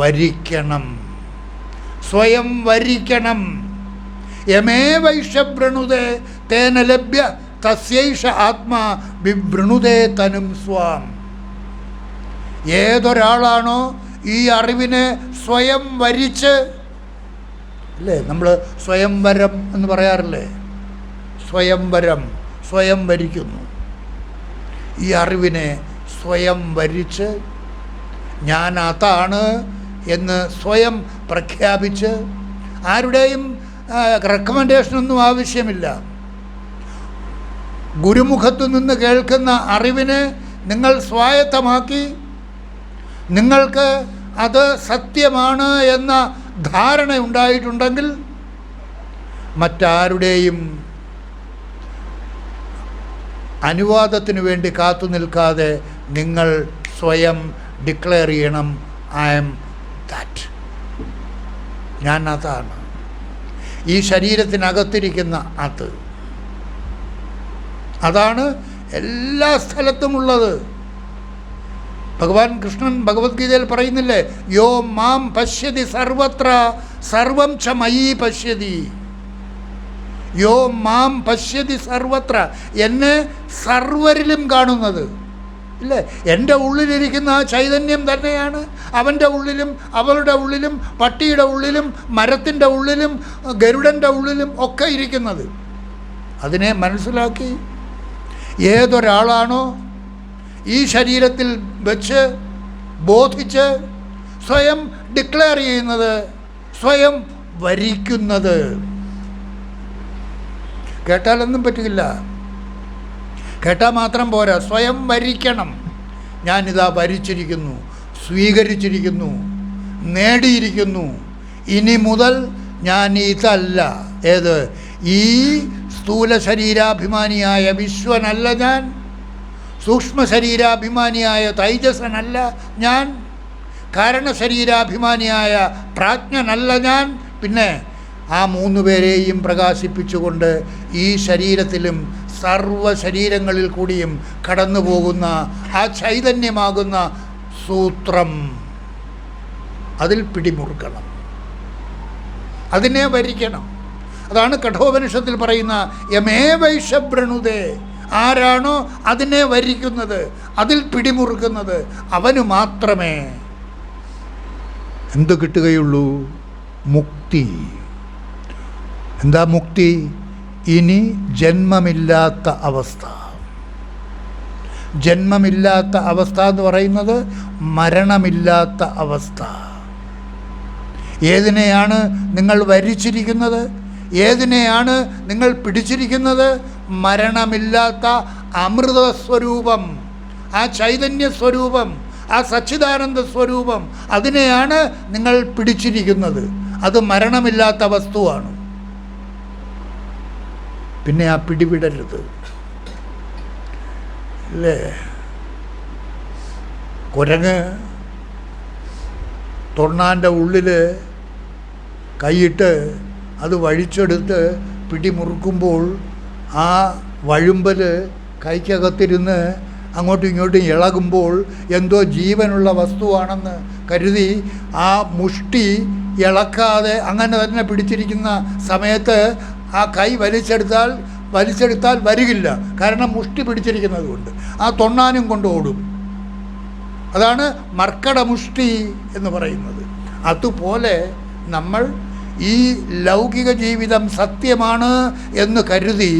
വരിക്കണം, സ്വയം വരിക്കണം. യമേ വൈഷവൃണുതേ തേന ലഭ്യ തസ്യൈഷ ആത്മാ വിവൃണുതേ തനും സ്വാം. ഏതൊരാളാണോ ഈ അറിവിനെ സ്വയം വരിച്ച്, അല്ലേ, നമ്മൾ സ്വയംവരം എന്ന് പറയാറില്ലേ? സ്വയംവരം, സ്വയം വരിക്കുന്നു. ഈ അറിവിനെ സ്വയം വരിച്ച് ഞാൻ അതാണ് എന്ന് സ്വയം പ്രഖ്യാപിച്ച്, ആരുടെയും റെക്കമെൻഡേഷനൊന്നും ആവശ്യമില്ല. ഗുരുമുഖത്തു നിന്ന് കേൾക്കുന്ന അറിവിനെ നിങ്ങൾ സ്വായത്തമാക്കി നിങ്ങൾക്ക് അത് സത്യമാണ് എന്ന ധാരണ ഉണ്ടായിട്ടുണ്ടെങ്കിൽ മറ്റാരുടെയും അനുവാദത്തിനു വേണ്ടി കാത്തു നിൽക്കാതെ നിങ്ങൾ സ്വയം ഡിക്ലെയർ ചെയ്യണം, ഐ എം ദാറ്റ്, ഞാൻ അതാണ്. ഈ ശരീരത്തിനകത്തിരിക്കുന്ന അതാണ് എല്ലാ സ്ഥലത്തുമുള്ളത്. ഭഗവാൻ കൃഷ്ണൻ ഭഗവത്ഗീതയിൽ പറയുന്നില്ലേ, യോ മാം പശ്യതി സർവത്ര സർവം ച മയീ പശ്യതി. യോ മാം പശ്യതി സർവത്ര, എന്നെ സർവരിലും കാണുന്നത് ഇല്ലേ? എൻ്റെ ഉള്ളിലിരിക്കുന്ന ആ ചൈതന്യം തന്നെയാണ് അവൻ്റെ ഉള്ളിലും അവളുടെ ഉള്ളിലും പട്ടിയുടെ ഉള്ളിലും മരത്തിൻ്റെ ഉള്ളിലും ഗരുഡൻ്റെ ഉള്ളിലും ഒക്കെ ഇരിക്കുന്നത്. അതിനെ മനസ്സിലാക്കി ഏതൊരാളാണോ ഈ ശരീരത്തിൽ വെച്ച് ബോധിച്ച് സ്വയം ഡിക്ലെയർ ചെയ്യുന്നത്, സ്വയം വരിക്കുന്നത്, കേട്ടാലൊന്നും പറ്റില്ല, കേട്ടാൽ മാത്രം പോരാ, സ്വയം വരിക്കണം. ഞാനിതാ വരിച്ചിരിക്കുന്നു, സ്വീകരിച്ചിരിക്കുന്നു, നേടിയിരിക്കുന്നു. ഇനി മുതൽ ഞാൻ ഇതല്ല, ഏത്, ഈ സ്ഥൂല ശരീരാഭിമാനിയായ വിശ്വനല്ല ഞാൻ, സൂക്ഷ്മ ശരീരാഭിമാനിയായ തൈജസനല്ല ഞാൻ, കാരണശരീരാഭിമാനിയായ പ്രാജ്ഞനല്ല ഞാൻ. പിന്നെ ആ 3 പേരെയും പ്രകാശിപ്പിച്ചുകൊണ്ട് ഈ ശരീരത്തിലും സർവ ശരീരങ്ങളിൽ കൂടിയും കടന്നു പോകുന്ന ആ ചൈതന്യമാകുന്ന സൂത്രം, അതിൽ പിടിമുറുക്കണം, അതിനെ വരിക്കണം. അതാണ് കഠോപനിഷത്തിൽ പറയുന്ന യമേ വൈഷവൃണുതേ. ആരാണോ അതിനെ വരിക്കുന്നത്, അതിൽ പിടിമുറുക്കുന്നത്, അവന് മാത്രമേ എന്ത് കിട്ടുകയുള്ളൂ? മുക്തി. എന്താ മുക്തി? ഇനി ജന്മമില്ലാത്ത അവസ്ഥ. ജന്മമില്ലാത്ത അവസ്ഥ എന്ന് പറയുന്നത് മരണമില്ലാത്ത അവസ്ഥ. ഏതിനെയാണ് നിങ്ങൾ വരിച്ചിരിക്കുന്നത്? ഏതിനെയാണ് നിങ്ങൾ പിടിച്ചിരിക്കുന്നത്? മരണമില്ലാത്ത അമൃതസ്വരൂപം, ആ ചൈതന്യ സ്വരൂപം, ആ സച്ചിദാനന്ദ സ്വരൂപം, അതിനെയാണ് നിങ്ങൾ പിടിച്ചിരിക്കുന്നത്. അത് മരണമില്ലാത്ത വസ്തുവാണ്. പിന്നെ ആ പിടിവിടരുത്. അല്ലേ? കുരങ്ങ് തൊണ്ണാൻ്റെ ഉള്ളിൽ കൈയിട്ട് അത് വഴിച്ചെടുത്ത് പിടിമുറുക്കുമ്പോൾ ആ വഴുമ്പൽ കൈക്കകത്തിരുന്ന് അങ്ങോട്ടും ഇങ്ങോട്ടും ഇളകുമ്പോൾ എന്തോ ജീവനുള്ള വസ്തുവാണെന്ന് കരുതി ആ മുഷ്ടി ഇളക്കാതെ അങ്ങനെ തന്നെ പിടിച്ചിരിക്കുന്ന സമയത്ത് ആ കൈ വലിച്ചെടുത്താൽ വരികില്ല. കാരണം മുഷ്ടി പിടിച്ചിരിക്കുന്നത് കൊണ്ട് ആ തൊണ്ണാനും കൊണ്ട് ഓടും. അതാണ് മർക്കട മുഷ്ടി എന്ന് പറയുന്നത്. അതുപോലെ നമ്മൾ ഈ ലൗകിക ജീവിതം സത്യമാണ് എന്ന് കരുതി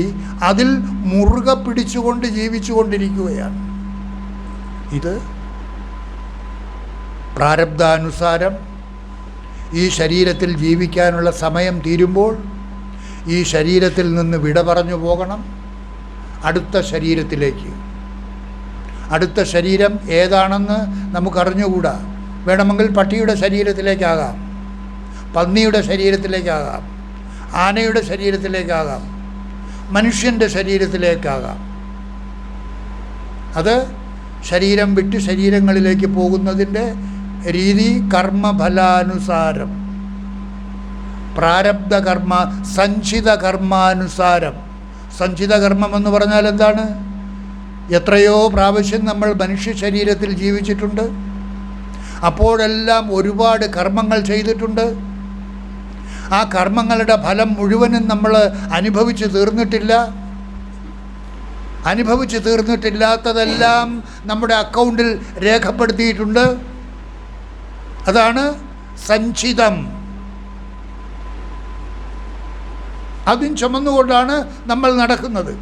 അതിൽ മുറുകെ പിടിച്ചുകൊണ്ട് ജീവിച്ചു കൊണ്ടിരിക്കുകയാണ്. ഇത് പ്രാരബ്ധാനുസാരം ഈ ശരീരത്തിൽ ജീവിക്കാനുള്ള സമയം തീരുമ്പോൾ ഈ ശരീരത്തിൽ നിന്ന് വിട പറഞ്ഞു പോകണം അടുത്ത ശരീരത്തിലേക്ക്. അടുത്ത ശരീരം ഏതാണെന്ന് നമുക്കറിഞ്ഞുകൂടാ. വേണമെങ്കിൽ പട്ടിയുടെ ശരീരത്തിലേക്കാകാം, പന്നിയുടെ ശരീരത്തിലേക്കാകാം, ആനയുടെ ശരീരത്തിലേക്കാകാം, മനുഷ്യൻ്റെ ശരീരത്തിലേക്കാകാം. അത് ശരീരം വിട്ട് ശരീരങ്ങളിലേക്ക് പോകുന്നതിൻ്റെ രീതി കർമ്മഫലാനുസാരം, പ്രാരബ്ധ കർമ്മ, സഞ്ചിത കർമാനുസാരം. സഞ്ചിത കർമ്മം എന്ന് പറഞ്ഞാൽ എന്താണ്? എത്രയോ പ്രാവശ്യം നമ്മൾ മനുഷ്യ ശരീരത്തിൽ ജീവിച്ചിട്ടുണ്ട്. അപ്പോഴെല്ലാം ഒരുപാട് കർമ്മങ്ങൾ ചെയ്തിട്ടുണ്ട്. ആ കർമ്മങ്ങളുടെ ഫലം മുഴുവനും നമ്മൾ അനുഭവിച്ച് തീർന്നിട്ടില്ല. അനുഭവിച്ച് തീർന്നിട്ടില്ലാത്തതെല്ലാം നമ്മുടെ അക്കൗണ്ടിൽ രേഖപ്പെടുത്തിയിട്ടുണ്ട്. അതാണ് സഞ്ചിതം. അതും ചുമന്നുകൊണ്ടാണ് നമ്മൾ നടക്കുന്നത്.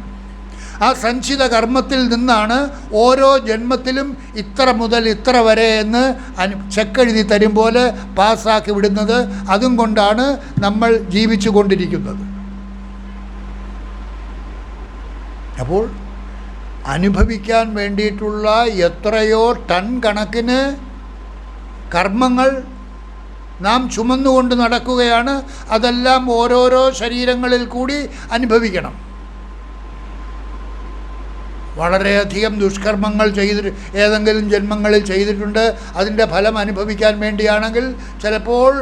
ആ സഞ്ചിത കർമ്മത്തിൽ നിന്നാണ് ഓരോ ജന്മത്തിലും ഇത്ര മുതൽ ഇത്ര വരെ എന്ന് ചെക്കെഴുതി തരും പോലെ പാസ്സാക്കി വിടുന്നത്. അതും കൊണ്ടാണ് നമ്മൾ ജീവിച്ചു കൊണ്ടിരിക്കുന്നത്. അപ്പോൾ അനുഭവിക്കാൻ വേണ്ടിയിട്ടുള്ള എത്രയോ ടൺ കണക്കിന് കർമ്മങ്ങൾ നാം ചുമന്നുകൊണ്ട് നടക്കുകയാണ്. അതെല്ലാം ഓരോരോ ശരീരങ്ങളിൽ കൂടി അനുഭവിക്കണം. വളരെയധികം ദുഷ്കർമ്മങ്ങൾ ഏതെങ്കിലും ജന്മങ്ങളിൽ ചെയ്തിട്ടുണ്ട്. അതിൻ്റെ ഫലം അനുഭവിക്കാൻ വേണ്ടിയാണെങ്കിൽ ചിലപ്പോൾ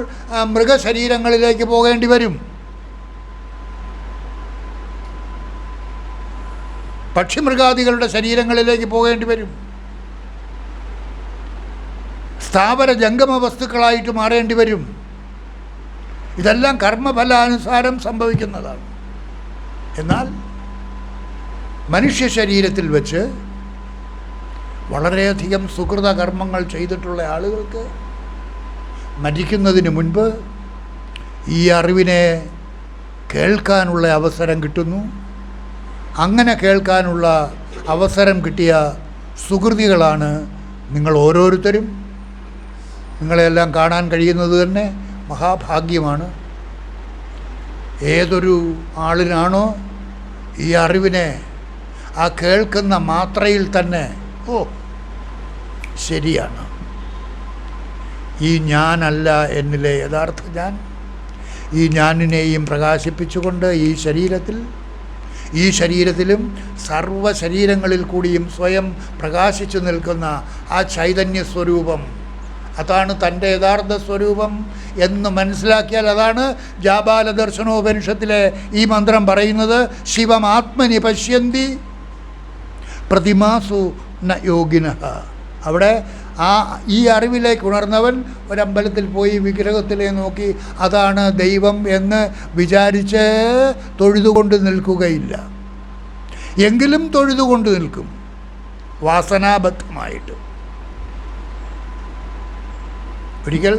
മൃഗശരീരങ്ങളിലേക്ക് പോകേണ്ടി വരും, പക്ഷിമൃഗാദികളുടെ ശരീരങ്ങളിലേക്ക് പോകേണ്ടി വരും, സ്ഥാവര ജംഗമ വസ്തുക്കളായിട്ട് മാറേണ്ടി വരും. ഇതെല്ലാം കർമ്മഫലാനുസാരം സംഭവിക്കുന്നതാണ്. എന്നാൽ മനുഷ്യ ശരീരത്തിൽ വെച്ച് വളരെയധികം സുകൃത കർമ്മങ്ങൾ ചെയ്തിട്ടുള്ള ആളുകൾക്ക് മരിക്കുന്നതിന് മുൻപ് ഈ അറിവിനെ കേൾക്കാനുള്ള അവസരം കിട്ടുന്നു. അങ്ങനെ കേൾക്കാനുള്ള അവസരം കിട്ടിയ സുകൃതികളാണ് നിങ്ങൾ ഓരോരുത്തരും. നിങ്ങളെല്ലാം കാണാൻ കഴിയുന്നത് തന്നെ മഹാഭാഗ്യമാണ്. ഏതൊരു ആളിനാണോ ഈ അറിവിനെ ആ കേൾക്കുന്ന മാത്രയിൽ തന്നെ ശരിയാണ്, ഈ ഞാനല്ല എന്നിലെ യഥാർത്ഥ ഞാൻ, ഈ ഞാനിനെയും പ്രകാശിപ്പിച്ചുകൊണ്ട് ഈ ശരീരത്തിലും സർവ്വ ശരീരങ്ങളിൽ കൂടിയും സ്വയം പ്രകാശിച്ചു നിൽക്കുന്ന ആ ചൈതന്യ സ്വരൂപം, അതാണ് തൻ്റെ യഥാർത്ഥ സ്വരൂപം എന്ന് മനസ്സിലാക്കിയാൽ, അതാണ് ജാബാലദർശനോപനിഷത്തിലെ ഈ മന്ത്രം പറയുന്നത്. ശിവമാത്മനി പശ്യന്തി പ്രതിമാസു ന യോഗിനഃ. അവിടെ ഈ അറിവിലേക്ക് ഉണർന്നവൻ ഒരമ്പലത്തിൽ പോയി വിഗ്രഹത്തിലെ നോക്കി അതാണ് ദൈവം എന്ന് വിചാരിച്ച് തൊഴുതുകൊണ്ട് നിൽക്കുകയില്ല. എങ്കിലും തൊഴുതുകൊണ്ട് നിൽക്കും വാസനാബദ്ധമായിട്ട്. ഒരിക്കൽ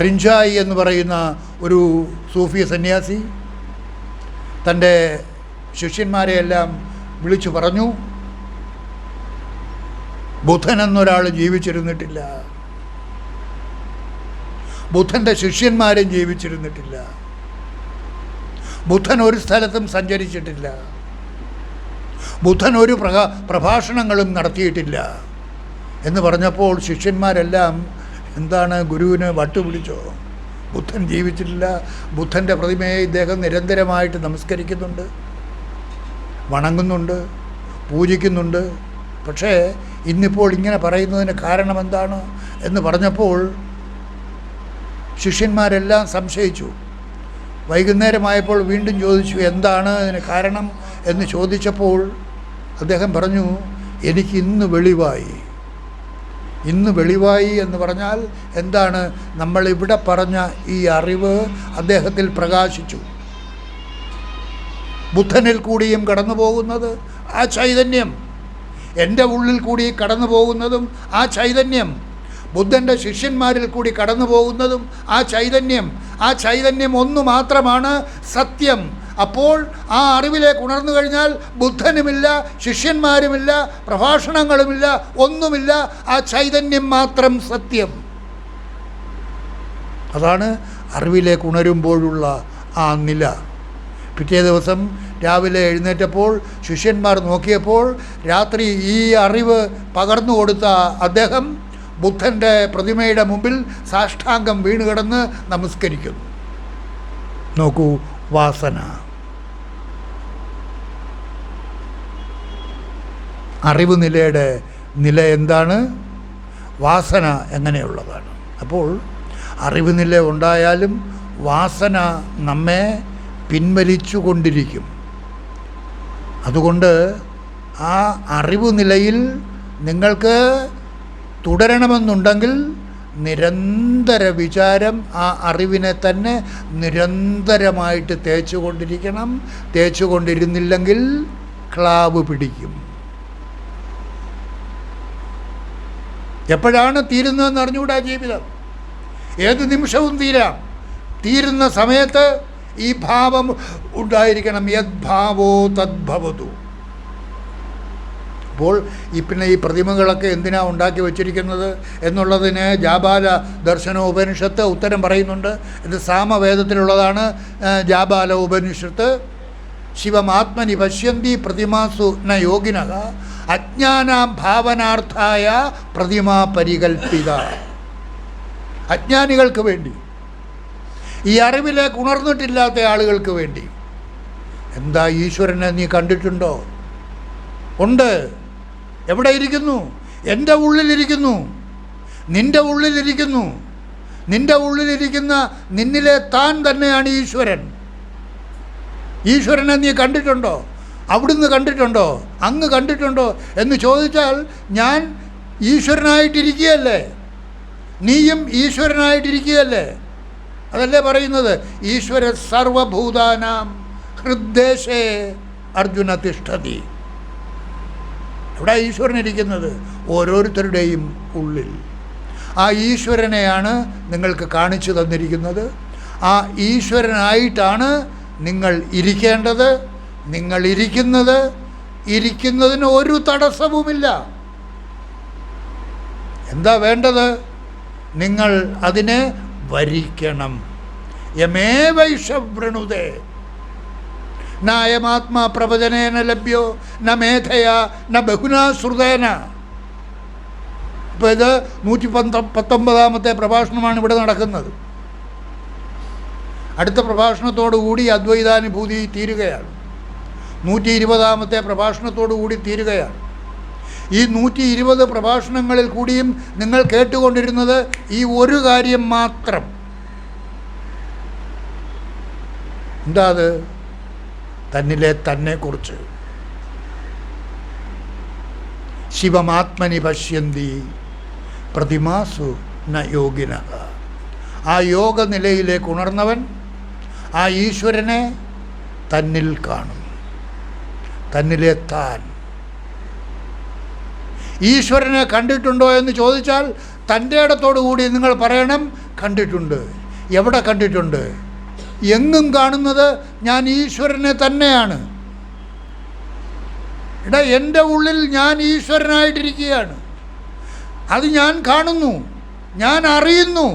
റിഞ്ചായി എന്ന് പറയുന്ന ഒരു സൂഫി സന്യാസി തൻ്റെ ശിഷ്യന്മാരെയെല്ലാം വിളിച്ചു പറഞ്ഞു, ബുദ്ധൻ എന്നൊരാൾ ജീവിച്ചിരുന്നിട്ടില്ല, ബുദ്ധൻ്റെ ശിഷ്യന്മാരും ജീവിച്ചിരുന്നിട്ടില്ല, ബുദ്ധൻ ഒരു സ്ഥലത്തും സഞ്ചരിച്ചിട്ടില്ല, ബുദ്ധൻ ഒരു പ്രഭാഷണങ്ങളും നടത്തിയിട്ടില്ല എന്ന് പറഞ്ഞപ്പോൾ ശിഷ്യന്മാരെല്ലാം എന്താണ് ഗുരുവിന് വട്ടുപിടിച്ചോ? ബുദ്ധൻ ജീവിച്ചിട്ടില്ല, ബുദ്ധൻ്റെ പ്രതിമയെ ഇദ്ദേഹം നിരന്തരമായിട്ട് നമസ്കരിക്കുന്നുണ്ട്, വണങ്ങുന്നുണ്ട്, പൂജിക്കുന്നുണ്ട്. പക്ഷേ ഇന്നിപ്പോൾ ഇങ്ങനെ പറയുന്നതിന് കാരണം എന്താണ് എന്ന് പറഞ്ഞപ്പോൾ ശിഷ്യന്മാരെല്ലാം സംശയിച്ചു. വൈകുന്നേരമായപ്പോൾ വീണ്ടും ചോദിച്ചു, എന്താണ് ഇതിന് കാരണം എന്ന് ചോദിച്ചപ്പോൾ അദ്ദേഹം പറഞ്ഞു, എനിക്ക് ഇന്ന് വെളിവായി. ഇന്ന് വെളിവായി എന്ന് പറഞ്ഞാൽ എന്താണ്? നമ്മളിവിടെ പറഞ്ഞ ഈ അറിവ് അദ്ദേഹത്തിൽ പ്രകാശിച്ചു. ബുദ്ധനിൽ കൂടിയും കടന്നു പോകുന്നത് ആ ചൈതന്യം, എൻ്റെ ഉള്ളിൽ കൂടി കടന്നു പോകുന്നതും ആ ചൈതന്യം, ബുദ്ധൻ്റെ ശിഷ്യന്മാരിൽ കൂടി കടന്നു പോകുന്നതും ആ ചൈതന്യം ഒന്നു മാത്രമാണ് സത്യം. അപ്പോൾ ആ അറിവിലേക്ക് ഉണർന്നു കഴിഞ്ഞാൽ ബുദ്ധനുമില്ല, ശിഷ്യന്മാരുമില്ല, പ്രഭാഷണങ്ങളുമില്ല, ഒന്നുമില്ല, ആ ചൈതന്യം മാത്രം സത്യം. അതാണ് അറിവിലേക്ക് ഉണരുമ്പോഴുള്ള ആ നില. പിറ്റേ ദിവസം രാവിലെ എഴുന്നേറ്റപ്പോൾ ശിഷ്യന്മാർ നോക്കിയപ്പോൾ രാത്രി ഈ അറിവ് പകർന്നു കൊടുത്ത അദ്ദേഹം ബുദ്ധൻ്റെ പ്രതിമയുടെ മുമ്പിൽ സാഷ്ടാംഗം വീണുകിടന്ന് നമസ്കരിക്കുന്നു. നോക്കൂ, വാസന. അറിവ് നിലയുടെ നില എന്താണ്? വാസന എങ്ങനെയുള്ളതാണ്? അപ്പോൾ അറിവ് നില ഉണ്ടായാലും വാസന നമ്മെ പിൻവലിച്ചു കൊണ്ടിരിക്കും. അതുകൊണ്ട് ആ അറിവ് നിലയിൽ നിങ്ങൾക്ക് തുടരണമെന്നുണ്ടെങ്കിൽ നിരന്തര വിചാരം, ആ അറിവിനെ തന്നെ നിരന്തരമായിട്ട് തേച്ചുകൊണ്ടിരിക്കണം. തേച്ചുകൊണ്ടിരുന്നില്ലെങ്കിൽ ക്ലാവ് പിടിക്കും. എപ്പോഴാണ് തീരുന്നതെന്ന് അറിഞ്ഞുകൂടാ ജീവിതം. ഏത് നിമിഷവും തീരാം. തീരുന്ന സമയത്ത് ഈ ഭാവം ഉണ്ടായിരിക്കണം, യദ്ഭാവോ തദ്ഭവതു. അപ്പോൾ പിന്നെ ഈ പ്രതിമകളൊക്കെ എന്തിനാണ് ഉണ്ടാക്കി വച്ചിരിക്കുന്നത് എന്നുള്ളതിന് ജാബാല ദർശന ഉപനിഷത്ത് ഉത്തരം പറയുന്നുണ്ട്. ഇത് സാമവേദത്തിലുള്ളതാണ്. ജാബാല ഉപനിഷത്ത്, ശിവമാത്മനി പശ്യന്തി പ്രതിമാസു ന യോഗിനഃ അജ്ഞാനാം ഭാവനാർത്ഥായ പ്രതിമാ പരികൽപ്പിത. അജ്ഞാനികൾക്ക് വേണ്ടി, ഈ അറിവിലേക്ക് ഉണർന്നിട്ടില്ലാത്ത ആളുകൾക്ക് വേണ്ടി. എന്താ, ഈശ്വരനെ നീ കണ്ടിട്ടുണ്ടോ? ഉണ്ട്. എവിടെ ഇരിക്കുന്നു? എൻ്റെ ഉള്ളിലിരിക്കുന്നു, നിൻ്റെ ഉള്ളിലിരിക്കുന്നു. നിൻ്റെ ഉള്ളിലിരിക്കുന്ന നിന്നിലെ താൻ തന്നെയാണ് ഈശ്വരൻ. ഈശ്വരനെ നീ കണ്ടിട്ടുണ്ടോ? അവിടുന്ന് കണ്ടിട്ടുണ്ടോ? അങ്ങ് കണ്ടിട്ടുണ്ടോ എന്ന് ചോദിച്ചാൽ ഞാൻ ഈശ്വരനായിട്ടിരിക്കുകയല്ലേ, നീയും ഈശ്വരനായിട്ടിരിക്കുകയല്ലേ. അതല്ലേ പറയുന്നത്, ഈശ്വര സർവഭൂതാനാം ഹൃദ്ദേശേ അർജുന തിഷ്ഠതി. എവിടെ ഈശ്വരൻ ഇരിക്കുന്നത്? ഓരോരുത്തരുടെയും ഉള്ളിൽ. ആ ഈശ്വരനെയാണ് നിങ്ങൾക്ക് കാണിച്ചു തന്നിരിക്കുന്നത്. ആ ഈശ്വരനായിട്ടാണ് നിങ്ങൾ ഇരിക്കേണ്ടത്. നിങ്ങൾ ഇരിക്കുന്നതിന് ഒരു തടസ്സവുമില്ല. എന്താ വേണ്ടത്? നിങ്ങൾ അതിനെ വരിക്കണം. യമേവൈഷ വൃണുതേ നായമാത്മാ പ്രവചനേന ലഭ്യോ ന മേധയാ ന ബഹുനാ ശ്രുതേന. ഇപ്പോൾ ഇത് 119 പ്രഭാഷണമാണ് ഇവിടെ നടക്കുന്നത്. അടുത്ത പ്രഭാഷണത്തോടുകൂടി അദ്വൈതാനുഭൂതി തീരുകയാണ്. 120 പ്രഭാഷണത്തോടുകൂടി തീരുകയാണ്. ഈ 120 പ്രഭാഷണങ്ങളിൽ കൂടിയും നിങ്ങൾ കേട്ടുകൊണ്ടിരുന്നത് ഈ ഒരു കാര്യം മാത്രം. എന്താ അത്? തന്നിലെ തന്നെക്കുറിച്ച്. ശിവമാത്മനി പശ്യന്തി പ്രതിമാസു ന യോഗിനഃ. ആ യോഗ നിലയിലേക്ക് ഉണർന്നവൻ ആ ഈശ്വരനെ തന്നിൽ കാണും. തന്നിലെ താൻ. ഈശ്വരനെ കണ്ടിട്ടുണ്ടോ എന്ന് ചോദിച്ചാൽ തൻ്റെ ഇടത്തോടു കൂടി നിങ്ങൾ പറയണം, കണ്ടിട്ടുണ്ട്. എവിടെ കണ്ടിട്ടുണ്ട്? എങ്ങും കാണുന്നത് ഞാൻ ഈശ്വരനെ തന്നെയാണ്. എൻ്റെ ഉള്ളിൽ ഞാൻ ഈശ്വരനായിട്ടിരിക്കുകയാണ്. അത് ഞാൻ കാണുന്നു, ഞാൻ അറിയുന്നു.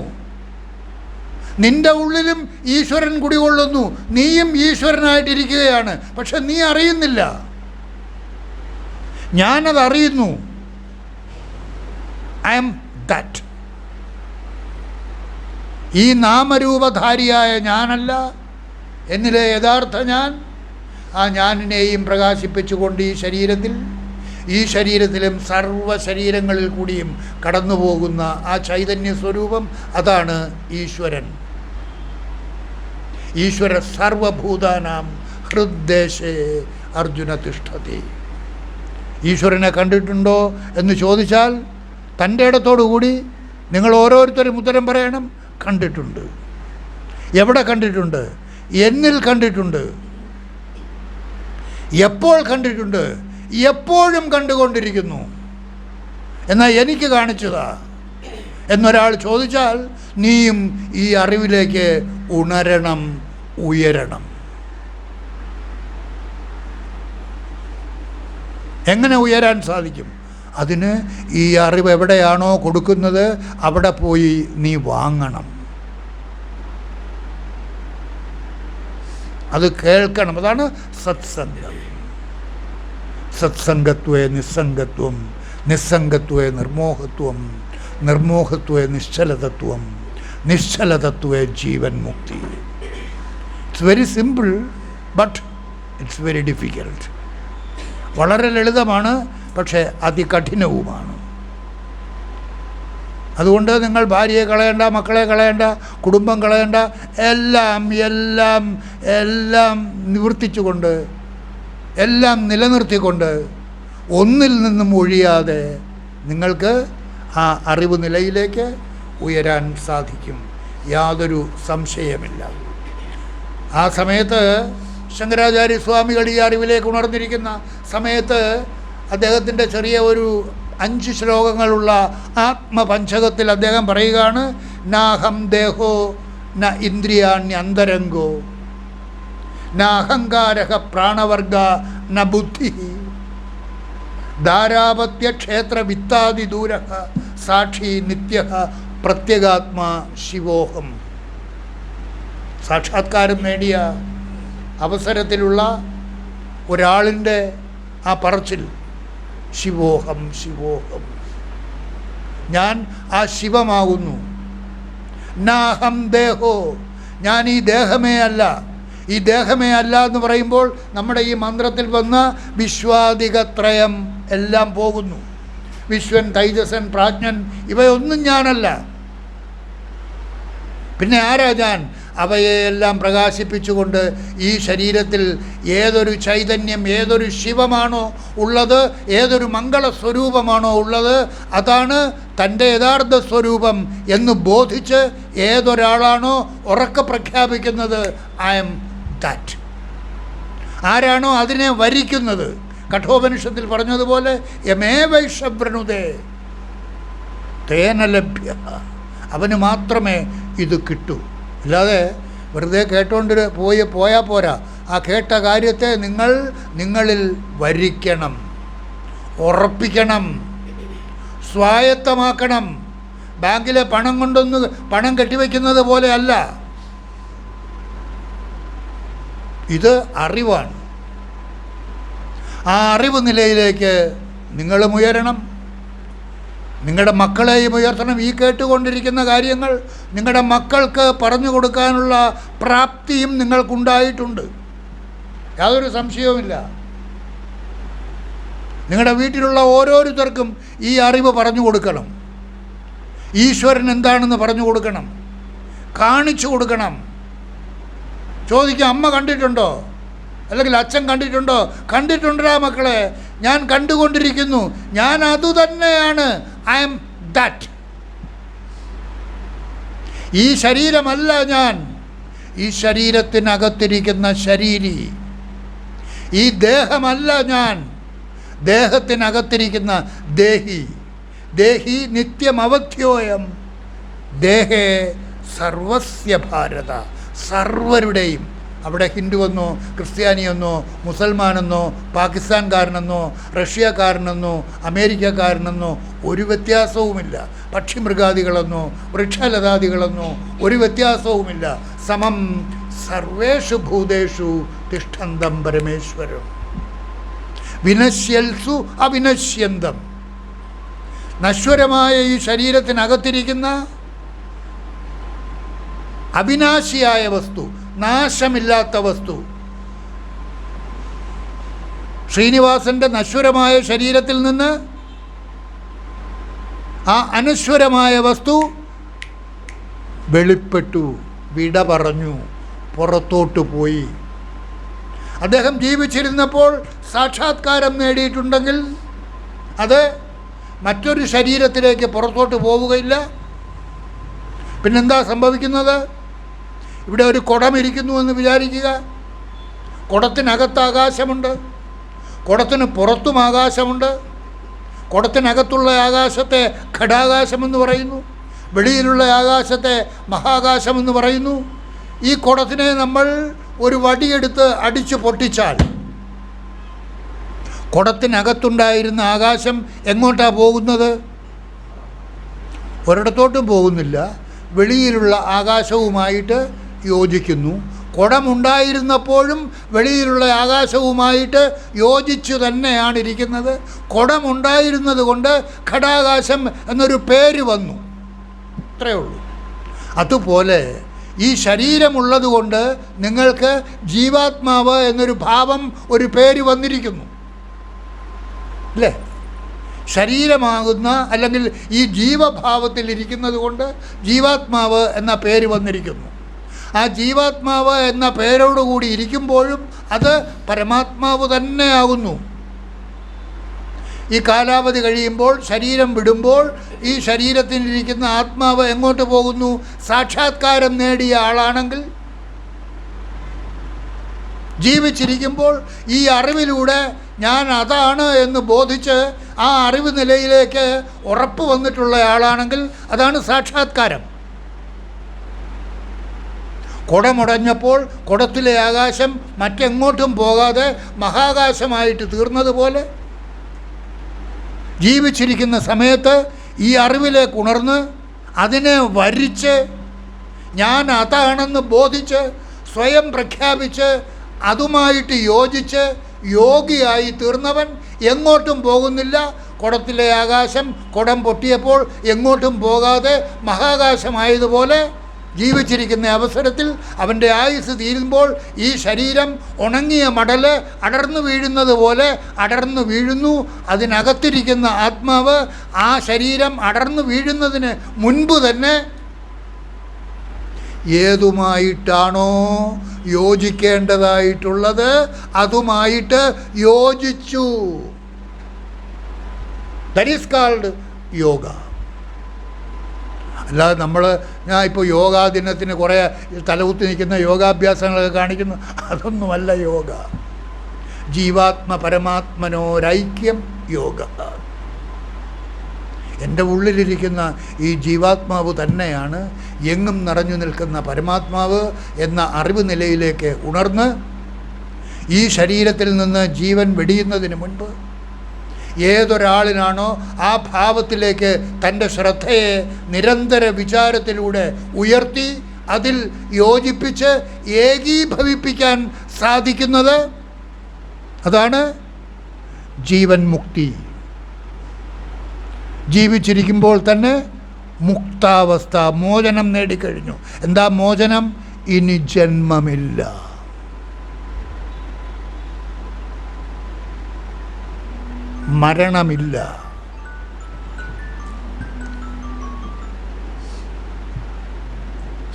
നിൻ്റെ ഉള്ളിലും ഈശ്വരൻ കുടികൊള്ളുന്നു. നീയും ഈശ്വരനായിട്ടിരിക്കുകയാണ്. പക്ഷെ നീ അറിയുന്നില്ല. ഞാനത് അറിയുന്നു. I M that. ഈ നാമരൂപധാരിയായ ഞാനല്ല എന്നിലെ യഥാർത്ഥ ഞാൻ. ആ ഞാനിനെയും പ്രകാശിപ്പിച്ചുകൊണ്ട് ഈ ശരീരത്തിലും സർവ്വ ശരീരങ്ങളിൽ കൂടിയും കടന്നു പോകുന്ന ആ ചൈതന്യ സ്വരൂപം, അതാണ് ഈശ്വരൻ. ഈശ്വര സർവഭൂതാനാം ഹൃദ്ദേശേ അർജുന തിഷ്ഠതി. ഈശ്വരനെ കണ്ടിട്ടുണ്ടോ എന്ന് ചോദിച്ചാൽ തൻ്റെ ഇടത്തോടു കൂടി നിങ്ങൾ ഓരോരുത്തരും ഉത്തരം പറയണം. കണ്ടിട്ടുണ്ട്. എവിടെ കണ്ടിട്ടുണ്ട്? എന്നിൽ കണ്ടിട്ടുണ്ട്. എപ്പോൾ കണ്ടിട്ടുണ്ട്? എപ്പോഴും കണ്ടുകൊണ്ടിരിക്കുന്നു. എന്നാൽ എനിക്ക് കാണിച്ചതാ എന്നൊരാൾ ചോദിച്ചാൽ നീയും ഈ അറിവിലേക്ക് ഉണരണം, ഉയരണം. എങ്ങനെ ഉയരാൻ സാധിക്കും? അതിന് ഈ അറിവ് എവിടെയാണോ കൊടുക്കുന്നത് അവിടെ പോയി നീ വാങ്ങണം. അത് കേൾക്കണം. അതാണ് സത്സംഗം. സത്സംഗത്വേ നിസ്സംഗത്വം, നിസ്സംഗത്വേ നിർമോഹത്വം, നിർമോഹത്വേ നിശ്ചലതത്വം, നിശ്ചലതത്വേ ജീവൻ മുക്തി. It's very simple, but it's very difficult. വളരെ ലളിതമാണ്, പക്ഷേ അതികഠിനവുമാണ്. അതുകൊണ്ട് നിങ്ങൾ ഭാര്യയെ കളയണ്ട, മക്കളെ കളയണ്ട, കുടുംബം കളയണ്ട. എല്ലാം എല്ലാം എല്ലാം നിവർത്തിച്ചുകൊണ്ട്, എല്ലാം നിലനിർത്തിക്കൊണ്ട്, ഒന്നിൽ നിന്നും ഒഴിയാതെ നിങ്ങൾക്ക് ആ അറിവ് നിലയിലേക്ക് ഉയരാൻ സാധിക്കും. യാതൊരു സംശയമില്ല. ആ സമയത്ത് ശങ്കരാചാര്യ സ്വാമികൾ ഈ അറിവിലേക്ക് ഉണർന്നിരിക്കുന്ന സമയത്ത് അദ്ദേഹത്തിൻ്റെ ചെറിയ ഒരു 5 ശ്ലോകങ്ങളുള്ള ആത്മപഞ്ചകത്തിൽ അദ്ദേഹം പറയുകയാണ്: നാഹം ദേഹോ ന ഇന്ദ്രിയാണ്യന്തരംഗോ നാഹങ്കാരഃ പ്രാണവർഗ ന ബുദ്ധി ധാരാപത്യക്ഷേത്ര വിത്താദിദൂരഃ സാക്ഷി നിത്യഃ പ്രത്യഗാത്മാ ശിവോഹം. സാക്ഷാത്കാരം നേടിയ അവസരത്തിലുള്ള ഒരാളിൻ്റെ ആ പറച്ചിൽ, ശിവോഹം ശിവോഹം, ഞാൻ ആ ശിവമാകുന്നു. നാഹം ദേഹോ, ഞാൻ ഈ ദേഹമേ അല്ല. ഈ ദേഹമേ അല്ല എന്ന് പറയുമ്പോൾ നമ്മുടെ ഈ മന്ത്രത്തിൽ വന്ന വിശ്വാദികത്രയം എല്ലാം പോകുന്നു. വിശ്വൻ, തൈജസൻ, പ്രാജ്ഞൻ, ഇവയൊന്നും ഞാനല്ല. പിന്നെ ആരാ ഞാൻ? അവയെല്ലാം പ്രകാശിപ്പിച്ചുകൊണ്ട് ഈ ശരീരത്തിൽ ഏതൊരു ചൈതന്യം, ഏതൊരു ശിവമാണോ ഉള്ളത്, ഏതൊരു മംഗളസ്വരൂപമാണോ ഉള്ളത്, അതാണ് തൻ്റെ യഥാർത്ഥ സ്വരൂപം എന്ന് ബോധിച്ച് ഏതൊരാളാണോ ഉറക്കെ പ്രഖ്യാപിക്കുന്നത് ഐ എം ദാറ്റ്, ആരാണോ അതിനെ വരിക്കുന്നത്, കഠോപനിഷത്തിൽ പറഞ്ഞതുപോലെ യമേ വൈഷവ്രണുതേ തേന ലഭ്യ, അവന് മാത്രമേ ഇത് കിട്ടൂ. അല്ലാതെ വെറുതെ കേട്ടോണ്ട് പോയാൽ പോരാ. ആ കേട്ട കാര്യത്തെ നിങ്ങളിൽ വരിക്കണം, ഉറപ്പിക്കണം, സ്വായത്തമാക്കണം. ബാങ്കിലെ പണം കെട്ടിവെക്കുന്നത് പോലെ അല്ല. ഇത് അറിവാണ്. ആ അറിവ് നിലയിലേക്ക് നിങ്ങളും ഉയരണം, നിങ്ങളുടെ മക്കളെയും ഉയർത്തണം. ഈ കേട്ടുകൊണ്ടിരിക്കുന്ന കാര്യങ്ങൾ നിങ്ങളുടെ മക്കൾക്ക് പറഞ്ഞു കൊടുക്കാനുള്ള പ്രാപ്തിയും നിങ്ങൾക്കുണ്ടായിട്ടുണ്ട്, യാതൊരു സംശയവുമില്ല. നിങ്ങളുടെ വീട്ടിലുള്ള ഓരോരുത്തർക്കും ഈ അറിവ് പറഞ്ഞു കൊടുക്കണം. ഈശ്വരൻ എന്താണെന്ന് പറഞ്ഞു കൊടുക്കണം, കാണിച്ചു കൊടുക്കണം. ചോദിക്കുക, അമ്മ കണ്ടിട്ടുണ്ടോ? അല്ലെങ്കിൽ അച്ഛൻ കണ്ടിട്ടുണ്ടോ? കണ്ടിട്ടുണ്ടാ മക്കളെ, ഞാൻ കണ്ടുകൊണ്ടിരിക്കുന്നു, ഞാൻ അതുതന്നെയാണ്, ഐ എം ദാറ്റ്. ഈ ശരീരമല്ല ഞാൻ, ഈ ശരീരത്തിനകത്തിരിക്കുന്ന ശരീരി. ഈ ദേഹമല്ല ഞാൻ, ദേഹത്തിനകത്തിരിക്കുന്ന ദേഹി. ദേഹി നിത്യമവധ്യോയം ദേഹേ സർവസ്യ ഭാരത, സർവരുടെയും. അവിടെ ഹിന്ദുവെന്നോ ക്രിസ്ത്യാനിയെന്നോ മുസൽമാനെന്നോ പാകിസ്ഥാൻകാരനെന്നോ റഷ്യക്കാരനെന്നോ അമേരിക്കക്കാരനെന്നോ ഒരു വ്യത്യാസവുമില്ല. പക്ഷിമൃഗാദികളെന്നോ വൃക്ഷലതാദികളെന്നോ ഒരു വ്യത്യാസവുമില്ല. സമം സർവേഷു ഭൂതേഷു തിഷ്ഠന്തം പരമേശ്വരം വിനശ്യൽസു അവിനശ്യന്തം. നശ്വരമായ ഈ ശരീരത്തിനകത്തിരിക്കുന്ന അവിനാശിയായ വസ്തു, നാശമില്ലാത്ത വസ്തു, ശ്രീനിവാസൻ്റെ നശ്വരമായ ശരീരത്തിൽ നിന്ന് ആ അനശ്വരമായ വസ്തു വെളിപ്പെട്ടു, വിട പറഞ്ഞു, പുറത്തോട്ട് പോയി. അദ്ദേഹം ജീവിച്ചിരുന്നപ്പോൾ സാക്ഷാത്കാരം നേടിയിട്ടുണ്ടെങ്കിൽ അത് മറ്റൊരു ശരീരത്തിലേക്ക് പുറത്തോട്ട് പോവുകയില്ല. പിന്നെന്താ സംഭവിക്കുന്നത്? ഇവിടെ ഒരു കുടം ഇരിക്കുന്നു എന്ന് വിചാരിക്കുക. കുടത്തിനകത്ത് ആകാശമുണ്ട്, കുടത്തിന് പുറത്തും ആകാശമുണ്ട്. കുടത്തിനകത്തുള്ള ആകാശത്തെ ഘടാകാശമെന്ന് പറയുന്നു, വെളിയിലുള്ള ആകാശത്തെ മഹാകാശമെന്ന് പറയുന്നു. ഈ കുടത്തിനെ നമ്മൾ ഒരു വടിയെടുത്ത് അടിച്ചു പൊട്ടിച്ചാൽ കുടത്തിനകത്തുണ്ടായിരുന്ന ആകാശം എങ്ങോട്ടാണ് പോകുന്നത്? ഒരിടത്തോട്ടും പോകുന്നില്ല, വെളിയിലുള്ള ആകാശവുമായിട്ട് യോജിക്കുന്നു. കുടമുണ്ടായിരുന്നപ്പോഴും വെളിയിലുള്ള ആകാശവുമായിട്ട് യോജിച്ചു തന്നെയാണ് ഇരിക്കുന്നത്. കുടമുണ്ടായിരുന്നത് കൊണ്ട് ഘടാകാശം എന്നൊരു പേര് വന്നു, അത്രയേ ഉള്ളൂ. അതുപോലെ ഈ ശരീരമുള്ളത് കൊണ്ട് നിങ്ങൾക്ക് ജീവാത്മാവ് എന്നൊരു ഭാവം, ഒരു പേര് വന്നിരിക്കുന്നു, അല്ലേ? ശരീരമാകുന്ന അല്ലെങ്കിൽ ഈ ജീവഭാവത്തിൽ ഇരിക്കുന്നത് കൊണ്ട് ജീവാത്മാവ് എന്ന പേര് വന്നിരിക്കുന്നു. ആ ജീവാത്മാവ് എന്ന പേരോടുകൂടി ഇരിക്കുമ്പോഴും അത് പരമാത്മാവ് തന്നെയാകുന്നു. ഈ കാലാവധി കഴിയുമ്പോൾ, ശരീരം വിടുമ്പോൾ, ഈ ശരീരത്തിലിരിക്കുന്ന ആത്മാവ് എങ്ങോട്ട് പോകുന്നു? സാക്ഷാത്കാരം നേടിയ ആളാണെങ്കിൽ ജീവിച്ചിരിക്കുമ്പോൾ ഈ അറിവിലൂടെ ഞാൻ അതാണ് എന്ന് ബോധിച്ച് ആ അറിവ് നിലയിലേക്ക് ഉറപ്പ് വന്നിട്ടുള്ള ആളാണെങ്കിൽ അതാണ് സാക്ഷാത്കാരം. കുടമുടഞ്ഞപ്പോൾ കുടത്തിലെ ആകാശം മറ്റെങ്ങോട്ടും പോകാതെ മഹാകാശമായിട്ട് തീർന്നതുപോലെ ജീവിച്ചിരിക്കുന്ന സമയത്ത് ഈ അറിവിലേക്ക് ഉണർന്ന് അതിനെ വരിച്ച് ഞാൻ അതാണെന്ന് ബോധിച്ച് സ്വയം പ്രഖ്യാപിച്ച് അതുമായിട്ട് യോജിച്ച് യോഗിയായി തീർന്നവൻ എങ്ങോട്ടും പോകുന്നില്ല. കുടത്തിലെ ആകാശം കുടം പൊട്ടിയപ്പോൾ എങ്ങോട്ടും പോകാതെ മഹാകാശമായതുപോലെ ജീവിച്ചിരിക്കുന്ന അവസരത്തിൽ അവൻ്റെ ആയുസ് തീരുമ്പോൾ ഈ ശരീരം ഉണങ്ങിയ മടല് അടർന്നു വീഴുന്നത് പോലെ അടർന്നു വീഴുന്നു. അതിനകത്തിരിക്കുന്ന ആത്മാവ് ആ ശരീരം അടർന്നു വീഴുന്നതിന് മുൻപ് തന്നെ ഏതുമായിട്ടാണോ യോജിക്കേണ്ടതായിട്ടുള്ളത് അതുമായിട്ട് യോജിച്ചു. That is called yoga. അല്ലാതെ ഞാൻ ഇപ്പോൾ യോഗാ ദിനത്തിന് കുറേ തലകുത്തി നിൽക്കുന്ന യോഗാഭ്യാസങ്ങളൊക്കെ കാണിക്കുന്നു, അതൊന്നുമല്ല യോഗ. ജീവാത്മ പരമാത്മനോരൈക്യം യോഗ. എൻ്റെ ഉള്ളിലിരിക്കുന്ന ഈ ജീവാത്മാവ് തന്നെയാണ് എങ്ങും നിറഞ്ഞു നിൽക്കുന്ന പരമാത്മാവ് എന്ന അറിവ് നിലയിലേക്ക് ഉണർന്ന് ഈ ശരീരത്തിൽ നിന്ന് ജീവൻ വെടിയുന്നതിന് മുൻപ് ഏതൊരാളിനാണോ ആ ഭാവത്തിലേക്ക് തൻ്റെ ശ്രദ്ധയെ നിരന്തര വിചാരത്തിലൂടെ ഉയർത്തി അതിൽ യോജിപ്പിച്ച് ഏകീഭവിപ്പിക്കാൻ സാധിക്കുന്നത്, അതാണ് ജീവൻ മുക്തി. ജീവിച്ചിരിക്കുമ്പോൾ തന്നെ മുക്താവസ്ഥ, മോചനം നേടിക്കഴിഞ്ഞു. എന്താ മോചനം? ഇനി ജന്മമില്ല. മരണമില്ല.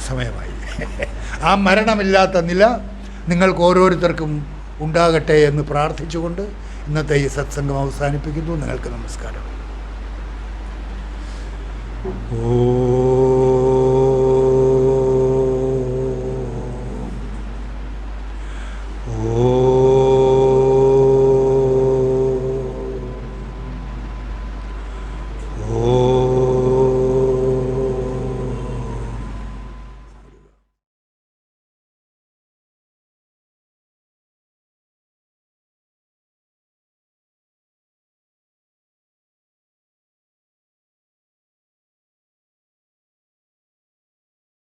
സമയമായി. ആ മരണമില്ലാത്ത നില നിങ്ങൾക്ക് ഓരോരുത്തർക്കും ഉണ്ടാകട്ടെ എന്ന് പ്രാർത്ഥിച്ചുകൊണ്ട് ഇന്നത്തെ ഈ സത്സംഗം അവസാനിപ്പിക്കുന്നു. നിങ്ങൾക്ക് നമസ്കാരം. ഓ